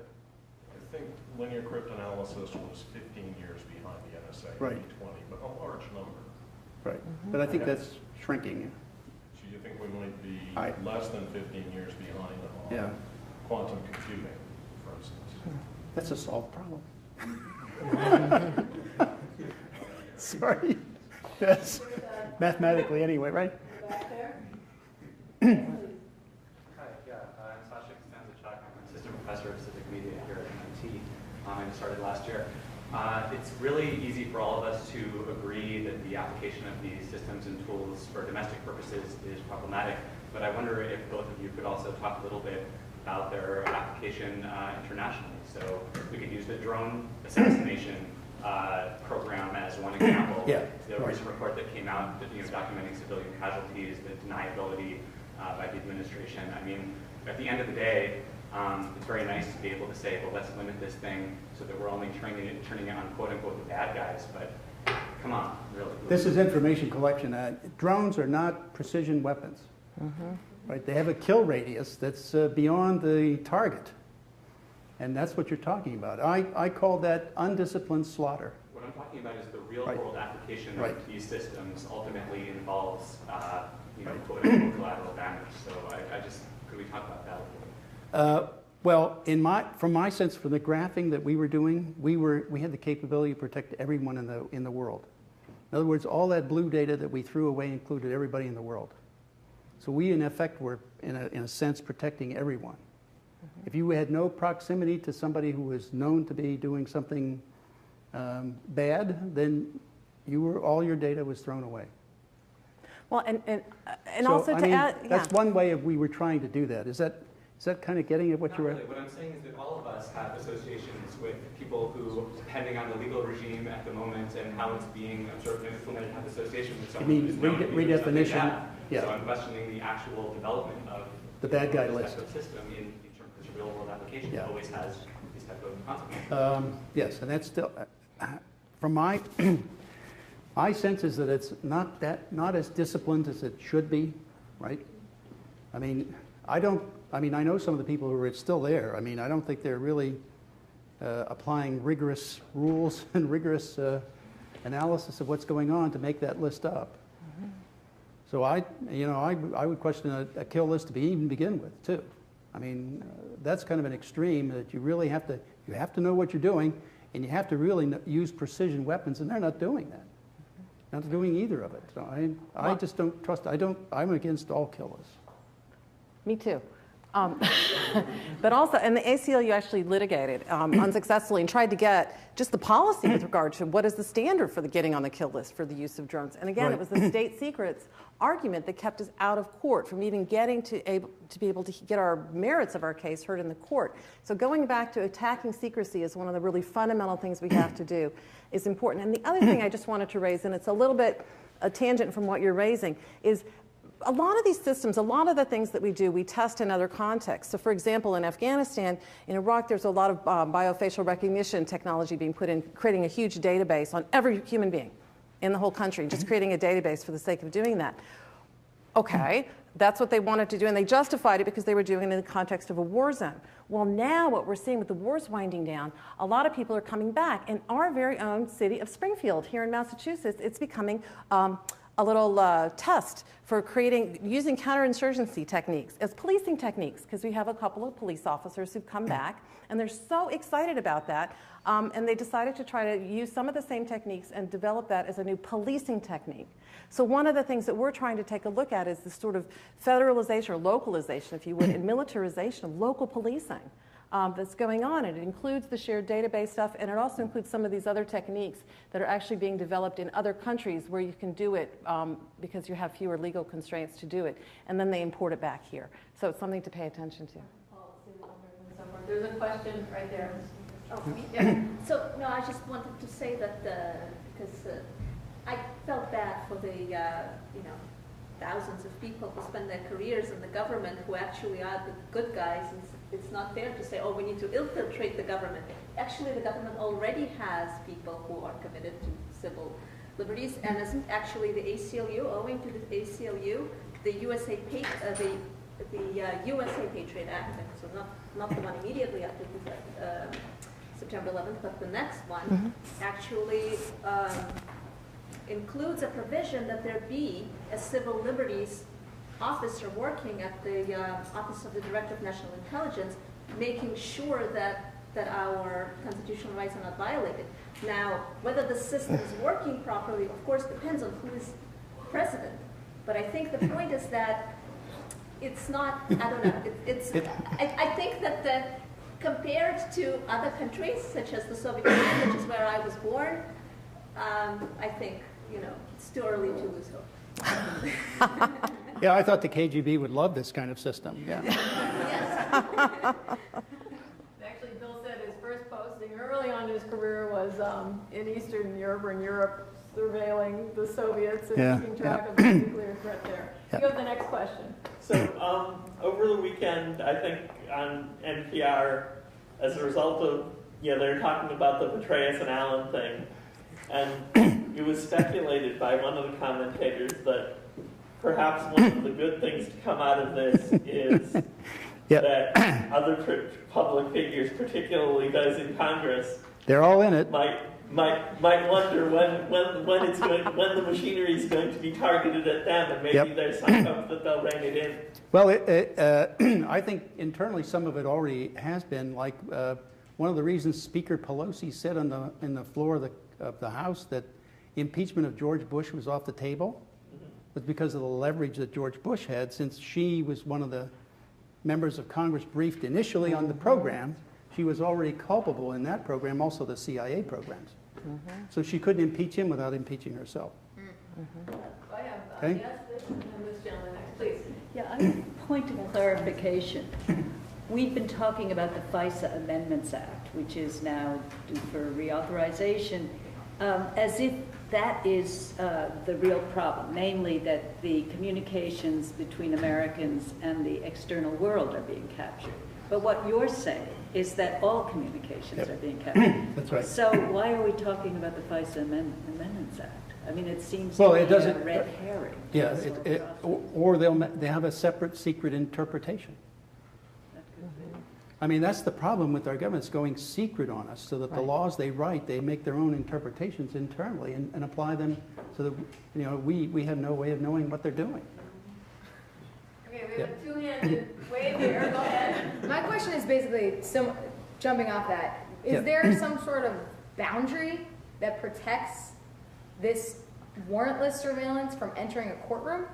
I think linear cryptanalysis was 15 years behind the NSA, right. maybe 20, but a large number. Right. But I think that's shrinking. So you think we might be I- less than 15 years behind on Yeah. quantum computing, for instance? That's a solved problem. Sorry. Yes. Mathematically, anyway, right? Back there? Hi, I'm Sasha Costanza-Chak. I'm an assistant professor of civic media here at MIT. I started last year. It's really easy for all of us to agree that the application of these systems and tools for domestic purposes is problematic, but I wonder if both of you could also talk a little bit about their application internationally. So we could use the drone assassination program as one example. Yeah, The recent report that came out that, documenting civilian casualties, the deniability by the administration. I mean, at the end of the day, it's very nice to be able to say, well, let's limit this thing so that we're only turning it on quote-unquote the bad guys, but come on, really. This is information collection. Drones are not precision weapons. Right? They have a kill radius that's beyond the target. And that's what you're talking about. I call that undisciplined slaughter. What I'm talking about is the real-world application of these systems ultimately involves, quote-unquote collateral damage. So could we talk about that a little bit? Well, from my sense, from the graphing that we were doing, we had the capability to protect everyone in the world. In other words, all that blue data that we threw away included everybody in the world. So we, in effect, were, in a sense, protecting everyone. If you had no proximity to somebody who was known to be doing something bad, then all your data was thrown away. Well, and So, also to add, that's one way we were trying to do that. Is that kind of getting at what you're? Not really. What I'm saying is that all of us have associations with people who, depending on the legal regime at the moment and how it's being observed and implemented, have associations with someone who's known to be doing something bad. Yeah. So I'm questioning the actual development of the bad guy this list type of system in terms of this real-world application. It always has these type of consequences. Yes, and that's still from my sense is that it's not as disciplined as it should be, right? I mean, I know some of the people who are still there. I mean, I don't think they're really applying rigorous rules and rigorous analysis of what's going on to make that list up. So I would question a kill list to even begin with too. I mean, that's kind of an extreme that you really have to know what you're doing, and you have to really use precision weapons, and they're not doing that. Not doing either of it. So I just don't trust. I'm against all kill lists. Me too. But also, and the ACLU actually litigated unsuccessfully and tried to get just the policy with regard to what is the standard for the getting on the kill list for the use of drones. And again, It was the state secrets argument that kept us out of court from even getting to be able to get our merits of our case heard in the court. So going back to attacking secrecy is one of the really fundamental things we have to do is important. And the other thing I just wanted to raise, and it's a little bit a tangent from what you're raising, is a lot of these systems, a lot of the things that we do, we test in other contexts. So for example, in Afghanistan, in Iraq, there's a lot of biofacial recognition technology being put in, creating a huge database on every human being in the whole country, just creating a database for the sake of doing that. Okay, that's what they wanted to do, and they justified it because they were doing it in the context of a war zone. Well, now what we're seeing with the wars winding down, a lot of people are coming back. In our very own city of Springfield here in Massachusetts, it's becoming a little test for using counterinsurgency techniques as policing techniques, because we have a couple of police officers who've come back, and they're so excited about that, and they decided to try to use some of the same techniques and develop that as a new policing technique. So one of the things that we're trying to take a look at is this sort of federalization or localization, if you would, and militarization of local policing. That's going on, and it includes the shared database stuff, and it also includes some of these other techniques that are actually being developed in other countries where you can do it because you have fewer legal constraints to do it, and then they import it back here. So it's something to pay attention to. There's a question right there. Oh, yeah. So, no, I just wanted to say that because I felt bad for the, thousands of people who spend their careers in the government who actually are the good guys. It's not fair to say, oh, we need to infiltrate the government. Actually, the government already has people who are committed to civil liberties, and isn't actually the ACLU, owing to the ACLU, the USA Patriot Act, so not the one immediately after September 11th, but the next one, actually includes a provision that there be a civil liberties officer working at the Office of the Director of National Intelligence, making sure that our constitutional rights are not violated. Now, whether the system is working properly, of course, depends on who is president. But I think the point is that it's not, I don't know, I think that compared to other countries, such as the Soviet Union, which is where I was born, I think, it's too early to lose hope. Yeah, I thought the KGB would love this kind of system. Yeah. Actually, Bill said his first posting early on in his career was in Eastern Europe or in Europe, surveilling the Soviets and keeping track of the nuclear threat there. You have the next question. So over the weekend, I think on NPR, as a result of, they're talking about the Petraeus and Allen thing, and it was speculated by one of the commentators that perhaps one of the good things to come out of this is that other public figures, particularly those in Congress, they're all in it. Might wonder when the machinery is going to be targeted at them, and maybe there's some hope that they'll rein it in. Well, I think internally some of it already has been. Like one of the reasons Speaker Pelosi said in the floor of the House that impeachment of George Bush was off the table was because of the leverage that George Bush had, since she was one of the members of Congress briefed initially on the program. She was already culpable in that program, also the CIA programs. So she couldn't impeach him without impeaching herself. I have, yes, this gentleman next, please. Yeah, I have a point of clarification. We've been talking about the FISA Amendments Act, which is now due for reauthorization, as if that is the real problem, namely that the communications between Americans and the external world are being captured. But what you're saying is that all communications are being captured. That's right. So why are we talking about the FISA Amendments Act? I mean, it seems well, to it be doesn't, a red herring. Yeah, or they have a separate secret interpretation. I mean, that's the problem with our government. It's going secret on us, so that the laws they write, they make their own interpretations internally and apply them so that we have no way of knowing what they're doing. Okay, we have a two-handed wave here. Go ahead. My question is basically, jumping off that, is there some sort of boundary that protects this warrantless surveillance from entering a courtroom?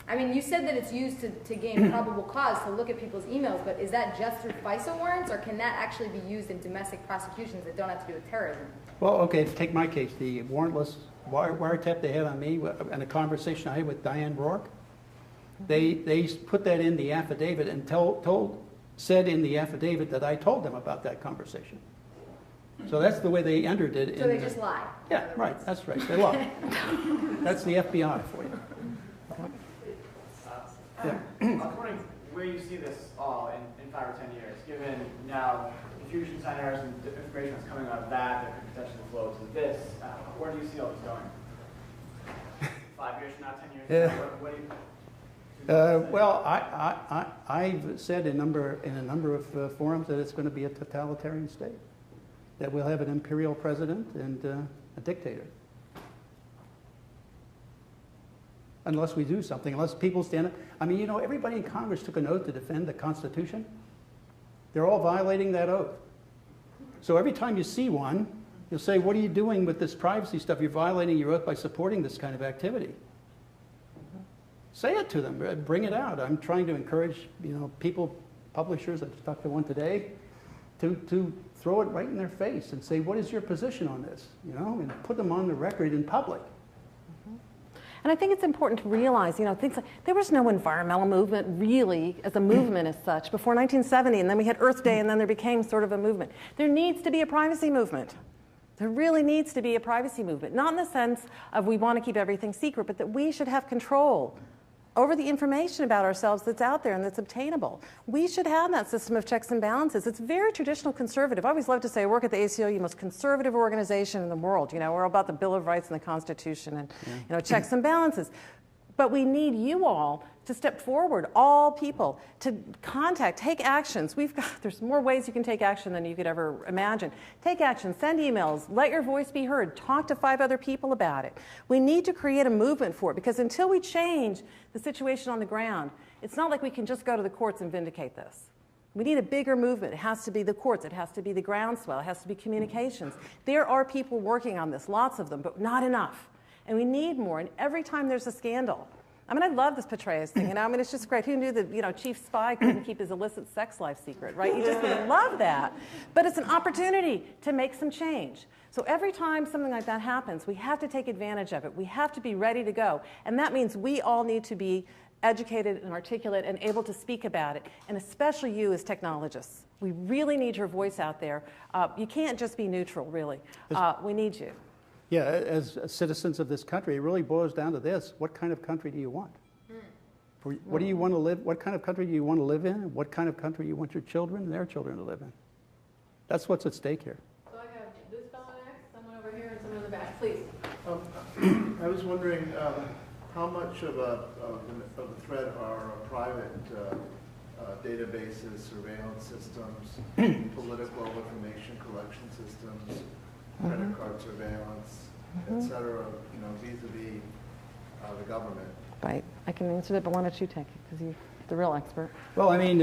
I mean, you said that it's used to gain probable cause to look at people's emails, but is that just through FISA warrants, or can that actually be used in domestic prosecutions that don't have to do with terrorism? Well, okay, take my case. The warrantless wiretap they had on me and a conversation I had with Diane Rourke, they put that in the affidavit and said in the affidavit that I told them about that conversation. So that's the way they entered it. So they just lie. Yeah, right. That's right. They lie. That's the FBI for you. I was wondering where you see this all in 5 or 10 years, given now infusion centers and information that's coming out of that could potentially flow to this. Where do you see all this going? 5 years from now, 10 years from now? What do you well, I've said in a number of forums that it's going to be a totalitarian state, that we'll have an imperial president and a dictator. Unless we do something, unless people stand up. I mean, everybody in Congress took an oath to defend the Constitution. They're all violating that oath. So every time you see one, you'll say, what are you doing with this privacy stuff? You're violating your oath by supporting this kind of activity. Say it to them. Bring it out. I'm trying to encourage, people, publishers, I just talked to one today, to throw it right in their face and say, what is your position on this? And put them on the record in public. And I think it's important to realize, things like there was no environmental movement really as a movement as such before 1970, and then we had Earth Day, and then there became sort of a movement. There needs to be a privacy movement. There really needs to be a privacy movement, not in the sense of we want to keep everything secret, but that we should have control over the information about ourselves that's out there and that's obtainable. We should have that system of checks and balances. It's very traditional conservative. I always love to say I work at the ACLU, most conservative organization in the world. We're about the Bill of Rights and the Constitution and checks and balances. But we need you all to step forward, all people, to contact, take actions. There's more ways you can take action than you could ever imagine. Take action, send emails, let your voice be heard, talk to 5 other people about it. We need to create a movement for it, because until we change the situation on the ground, it's not like we can just go to the courts and vindicate this. We need a bigger movement. It has to be the courts. It has to be the groundswell. It has to be communications. There are people working on this, lots of them, but not enough. And we need more. And every time there's a scandal, I mean, I love this Petraeus thing. I mean, it's just great. Who knew that, chief spy couldn't keep his illicit sex life secret, right? You just love that. But it's an opportunity to make some change. So every time something like that happens, we have to take advantage of it. We have to be ready to go. And that means we all need to be educated and articulate and able to speak about it, and especially you as technologists. We really need your voice out there. You can't just be neutral, really. We need you. Yeah, as citizens of this country, it really boils down to this: what kind of country do you want? What do you want to live? What kind of country do you want to live in? What kind of country do you want your children and their children to live in? That's what's at stake here. So I have this fellow next, someone over here, and someone in the back. Please. I was wondering how much of a threat are private databases, surveillance systems, political information collection systems, credit card surveillance, et cetera, vis-a-vis the government? Right. I can answer that, but why don't you take it, because you're the real expert. Well, I mean,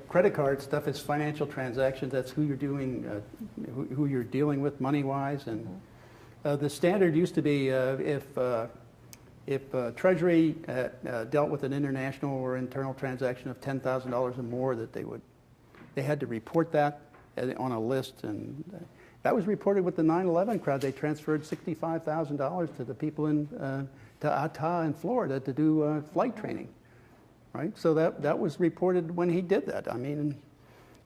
credit card stuff is financial transactions. That's who you're doing, who you're dealing with money-wise. And the standard used to be if Treasury dealt with an international or internal transaction of $10,000 or more, that they had to report that on a list, and that was reported with the 9/11 crowd. They transferred $65,000 to the people to Ata in Florida to do flight training, right? So that was reported when he did that. I mean,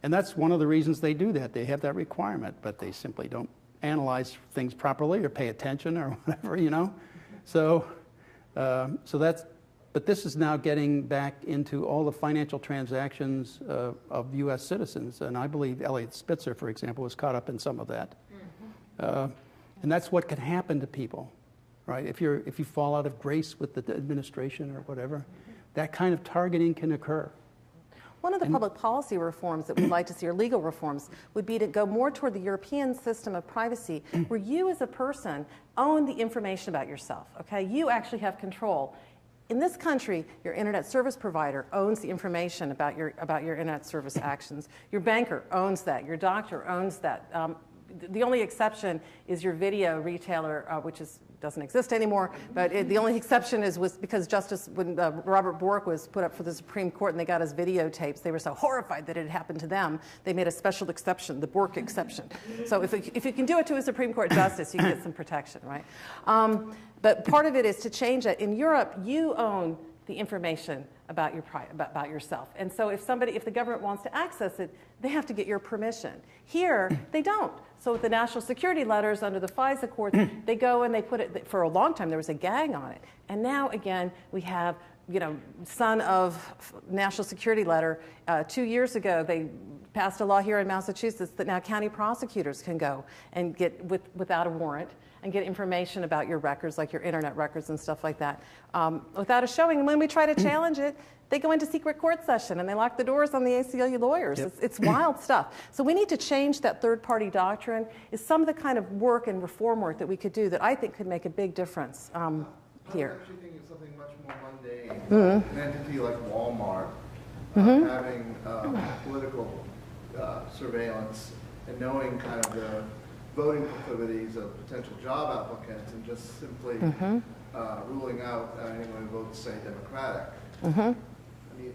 and that's one of the reasons they do that. They have that requirement, but they simply don't analyze things properly or pay attention or whatever, So, but this is now getting back into all the financial transactions of U.S. citizens, and I believe Elliot Spitzer, for example, was caught up in some of that. And that's what can happen to people, right? If you fall out of grace with the administration or whatever, that kind of targeting can occur. One of the public policy reforms that we'd like to see, or legal reforms, would be to go more toward the European system of privacy, where you as a person own the information about yourself, okay? You actually have control. In this country, your internet service provider owns the information about your internet service actions. Your banker owns that. Your doctor owns that. The only exception is your video retailer, which doesn't exist anymore. But the only exception was because when Robert Bork was put up for the Supreme Court and they got his videotapes, they were so horrified that it had happened to them, they made a special exception, the Bork exception. So if you can do it to a Supreme Court justice, you can get some protection, right? But part of it is to change that. In Europe, you own the information about yourself. And so if the government wants to access it, they have to get your permission. Here, they don't. So with the national security letters under the FISA courts, they go and they put it, for a long time there was a gag on it. And now again, we have, son of national security letter, 2 years ago, they passed a law here in Massachusetts that now county prosecutors can go and get, without a warrant, and get information about your records, like your internet records and stuff like that, without a showing. And when we try to challenge it, they go into secret court session and they lock the doors on the ACLU lawyers. Yep. It's wild stuff. So we need to change that third-party doctrine. Is some of the kind of work and reform work that we could do that I think could make a big difference here. I was actually thinking of something much more mundane. An entity like Walmart having political surveillance and knowing kind of the voting proclivities of potential job applicants and just simply ruling out anyone who votes, say, Democratic. I mean,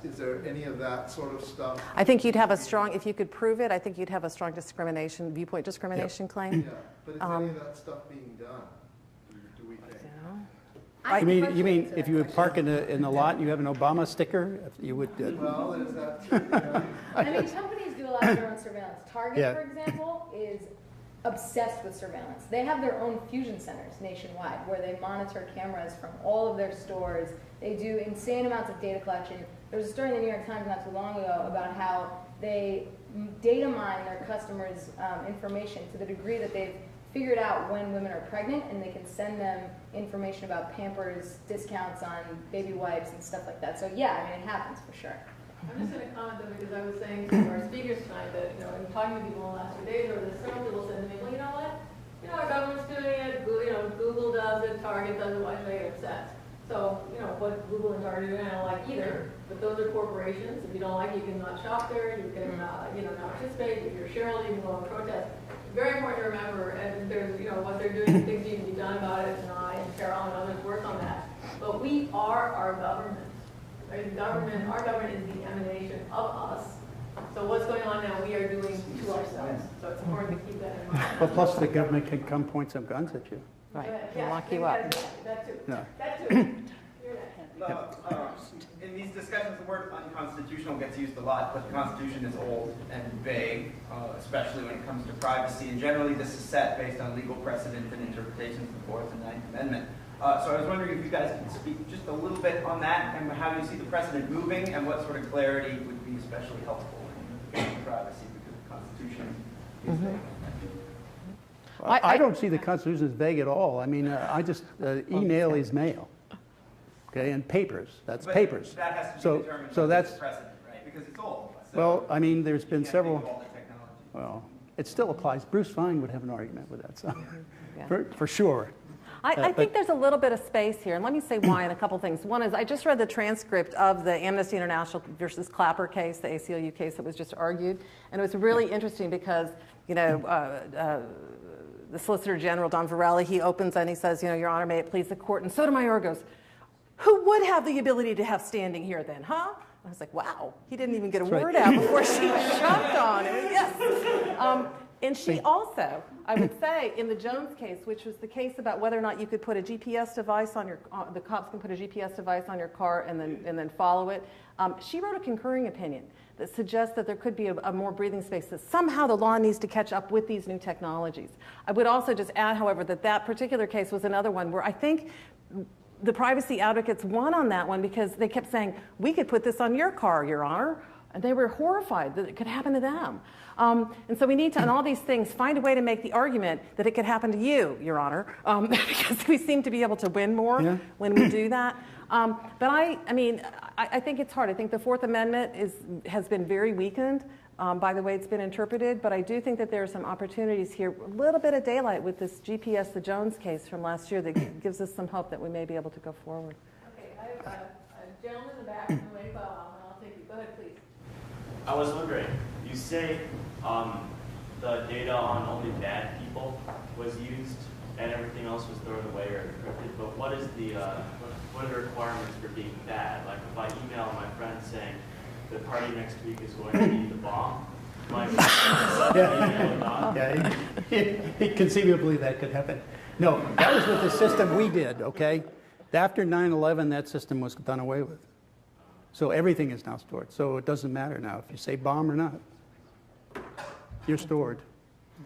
is there any of that sort of stuff? I think you'd have a strong, if you could prove it, I think you'd have a strong viewpoint discrimination claim. Yeah, but is any of that stuff being done, do we think? You mean if you would park in the lot and you have an Obama sticker, you would... Well, there's that. I mean, companies do a lot of their own surveillance. Target, for example, is obsessed with surveillance. They have their own fusion centers nationwide where they monitor cameras from all of their stores. They do insane amounts of data collection. There was a story in the New York Times not too long ago about how they data mine their customers' information to the degree that they've figured out when women are pregnant, and they can send them information about Pampers discounts on baby wipes and stuff like that. So yeah, I mean, it happens for sure. I'm just going to comment though, because I was saying to our speakers tonight that, in talking to people in the last few days over this, several people said to me, well, you know what? Our government's doing it, Google does it, Target does it, why should I get upset? So, what Google and Target are doing, I don't like either, but those are corporations. If you don't like it, you can not shop there, you can, not participate. If you're a shareholder, you can go and protest. Very important to remember, and there's, what they're doing, things need to be done about it, and I and Carol and others work on that. But we are our government. Right? Our government is the emanation of us. So what's going on now, we are doing to ourselves. So it's important to keep that in mind. Well, plus the government can come point some guns at you. Right, yeah, lock you up. That too. No. That too. In these discussions, the word unconstitutional gets used a lot, but the Constitution is old and vague, especially when it comes to privacy. And generally, this is set based on legal precedent and interpretations of the Fourth and Ninth Amendment. So I was wondering if you guys could speak just a little bit on that and how you see the precedent moving and what sort of clarity would be especially helpful in privacy, because the Constitution is vague. I don't see the Constitution as vague at all. I mean, I just, email is mail. Okay, and papers, that's but papers. That has to be determined so by that's, the precedent, right? Because it's old. So well, I mean, there's been several, all the technology. well, it still applies. Bruce Fein would have an argument with that, so, for sure. I think there's a little bit of space here, and let me say why in a couple things. One is I just read the transcript of the Amnesty International versus Clapper case, the ACLU case that was just argued, and it was really interesting because, the Solicitor General, Don Varela, he opens and he says, Your Honor, may it please the court, and Sotomayor goes, who would have the ability to have standing here then, huh? I was like, wow, he didn't even get a word out before she jumped on him. Yes. And she also, I would say, in the Jones case, which was the case about whether or not you could put a GPS device on your, the cops can put a GPS device on your car and then follow it. She wrote a concurring opinion that suggests that there could be a more breathing space, that somehow the law needs to catch up with these new technologies. I would also just add, however, that particular case was another one where I think the privacy advocates won on that one because they kept saying, we could put this on your car, Your Honor. And they were horrified that it could happen to them. And so we need to, on all these things, find a way to make the argument that it could happen to you, Your Honor, because we seem to be able to win more when we do that. But I think it's hard. I think the Fourth Amendment has been very weakened by the way it's been interpreted, but I do think that there are some opportunities here, a little bit of daylight with this GPS, the Jones case from last year that gives us some hope that we may be able to go forward. Okay, I have a gentleman in the back in the way, and I'll take you. Go ahead, please. I was wondering, you say the data on only bad people was used and everything else was thrown away or encrypted, but what is the what are the requirements for being bad? Like if I email my friend saying the party next week is going to be the bomb, conceivably that could happen. No, that was with the system we did, okay? After 9/11, that system was done away with. So everything is now stored. So it doesn't matter now if you say bomb or not. You're stored.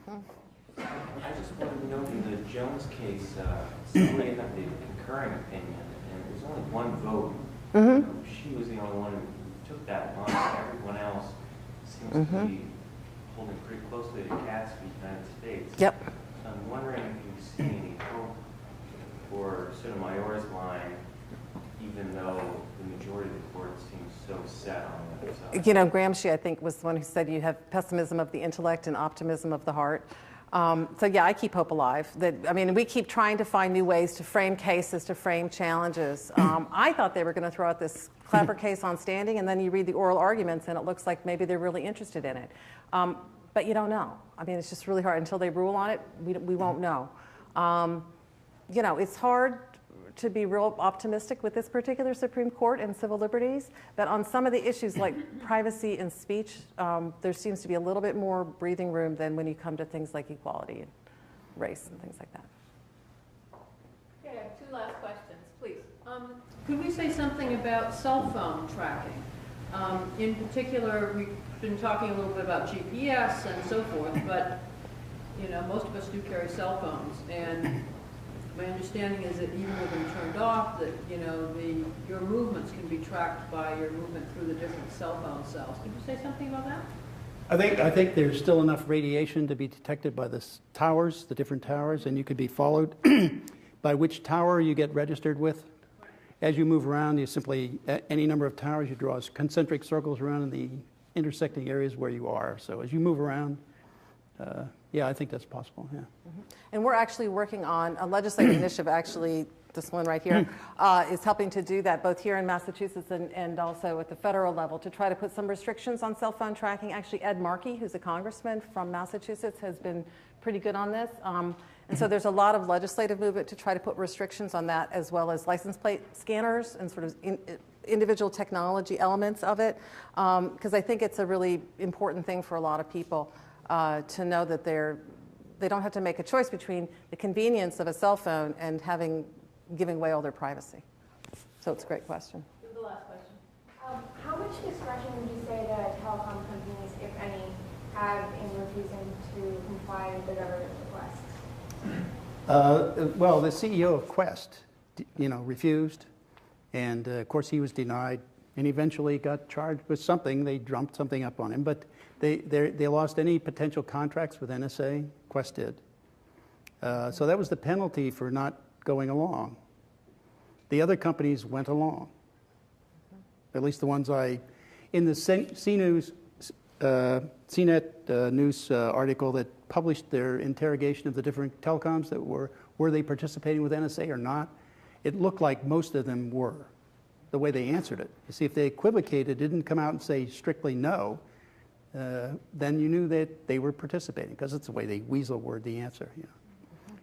I just wanted to note in the Jones case, somebody had the concurring opinion, and it was only one vote. She was the only one who took that line. Everyone else seems to be holding pretty closely to cat's feet, United States. Yep. So I'm wondering if you see any hope for Sotomayor's line, even though the majority of the court seems so set on the other side. Gramsci, I think, was the one who said you have pessimism of the intellect and optimism of the heart. So yeah, I keep hope alive. We keep trying to find new ways to frame cases, to frame challenges. I thought they were going to throw out this Clapper case on standing, and then you read the oral arguments, and it looks like maybe they're really interested in it. But you don't know. It's just really hard. Until they rule on it, we won't know. It's hard to be real optimistic with this particular Supreme Court and civil liberties, but on some of the issues like privacy and speech, there seems to be a little bit more breathing room than when you come to things like equality and race and things like that. Okay, I have two last questions, please. Could we say something about cell phone tracking? In particular, we've been talking a little bit about GPS and so forth, but most of us do carry cell phones, and my understanding is that even with them turned off, that your movements can be tracked by your movement through the different cell phone cells. Could you say something about that? I think there's still enough radiation to be detected by the towers, the different towers, and you could be followed by which tower you get registered with. As you move around, you simply, any number of towers, you draw concentric circles around in the intersecting areas where you are. So as you move around, yeah, I think that's possible, yeah. Mm-hmm. And we're actually working on a legislative initiative, actually, this one right here, is helping to do that both here in Massachusetts and also at the federal level to try to put some restrictions on cell phone tracking. Actually, Ed Markey, who's a congressman from Massachusetts, has been pretty good on this. And so there's a lot of legislative movement to try to put restrictions on that, as well as license plate scanners and sort of individual technology elements of it, because I think it's a really important thing for a lot of people to know that they don't have to make a choice between the convenience of a cell phone and giving away all their privacy. So it's a great question. The last question. How much discretion would you say that telecom companies, if any, have in refusing to comply with the government requests? Well, the CEO of Quest, refused, and of course he was denied, and eventually got charged with something. They drummed something up on him, but they lost any potential contracts with NSA. Quest did. So that was the penalty for not going along. The other companies went along. At least the ones in the CNET news article that published their interrogation of the different telecoms that were they participating with NSA or not, it looked like most of them were, the way they answered it. You see, if they equivocated, didn't come out and say strictly no, then you knew that they were participating, because it's the way they weasel word the answer.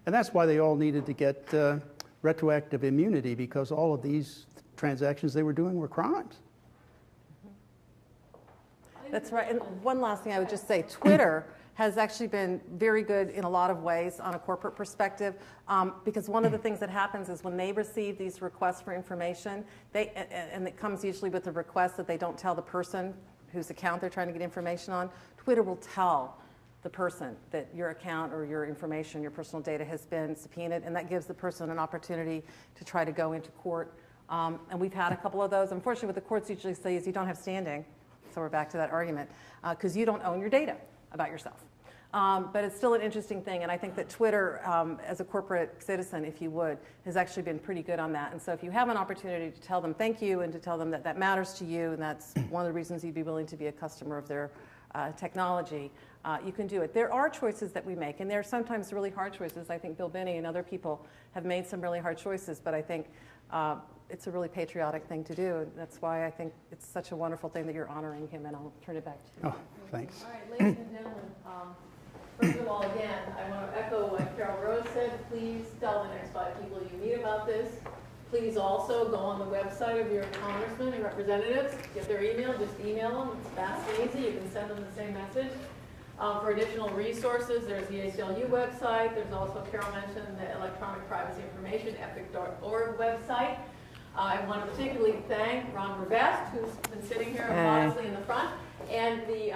And that's why they all needed to get retroactive immunity, because all of these transactions they were doing were crimes. That's right. And one last thing I would just say, Twitter has actually been very good in a lot of ways on a corporate perspective, because one of the things that happens is when they receive these requests for information, and it comes usually with a request that they don't tell the person whose account they're trying to get information on, Twitter will tell the person that your account or your information, your personal data has been subpoenaed, and that gives the person an opportunity to try to go into court. And we've had a couple of those. Unfortunately, what the courts usually say is you don't have standing, so we're back to that argument, because you don't own your data about yourself. But it's still an interesting thing, and I think that Twitter, as a corporate citizen, if you would, has actually been pretty good on that. And so if you have an opportunity to tell them thank you and to tell them that that matters to you, and that's one of the reasons you'd be willing to be a customer of their technology, you can do it. There are choices that we make, and they're sometimes really hard choices. I think Bill Binney and other people have made some really hard choices, but I think it's a really patriotic thing to do, and that's why I think it's such a wonderful thing that you're honoring him, and I'll turn it back to you. Oh, thanks. All right, ladies and gentlemen, first of all, again, I want to echo what Carol Rose said. Please tell the next 5 people you meet about this. Please also go on the website of your congressmen and representatives, get their email, just email them. It's fast and easy. You can send them the same message. For additional resources, there's the ACLU website. There's also, Carol mentioned, the Electronic Privacy Information, epic.org website. I want to particularly thank Ron Revest, who's been sitting here modestly in the front, and the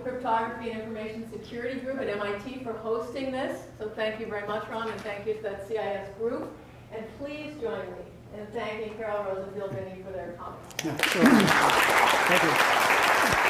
Cryptography and Information Security Group at MIT for hosting this. So thank you very much, Ron, and thank you to that CIS group. And please join me in thanking Carol Rose and Bill Binney for their comments. Yeah, sure. Thank you.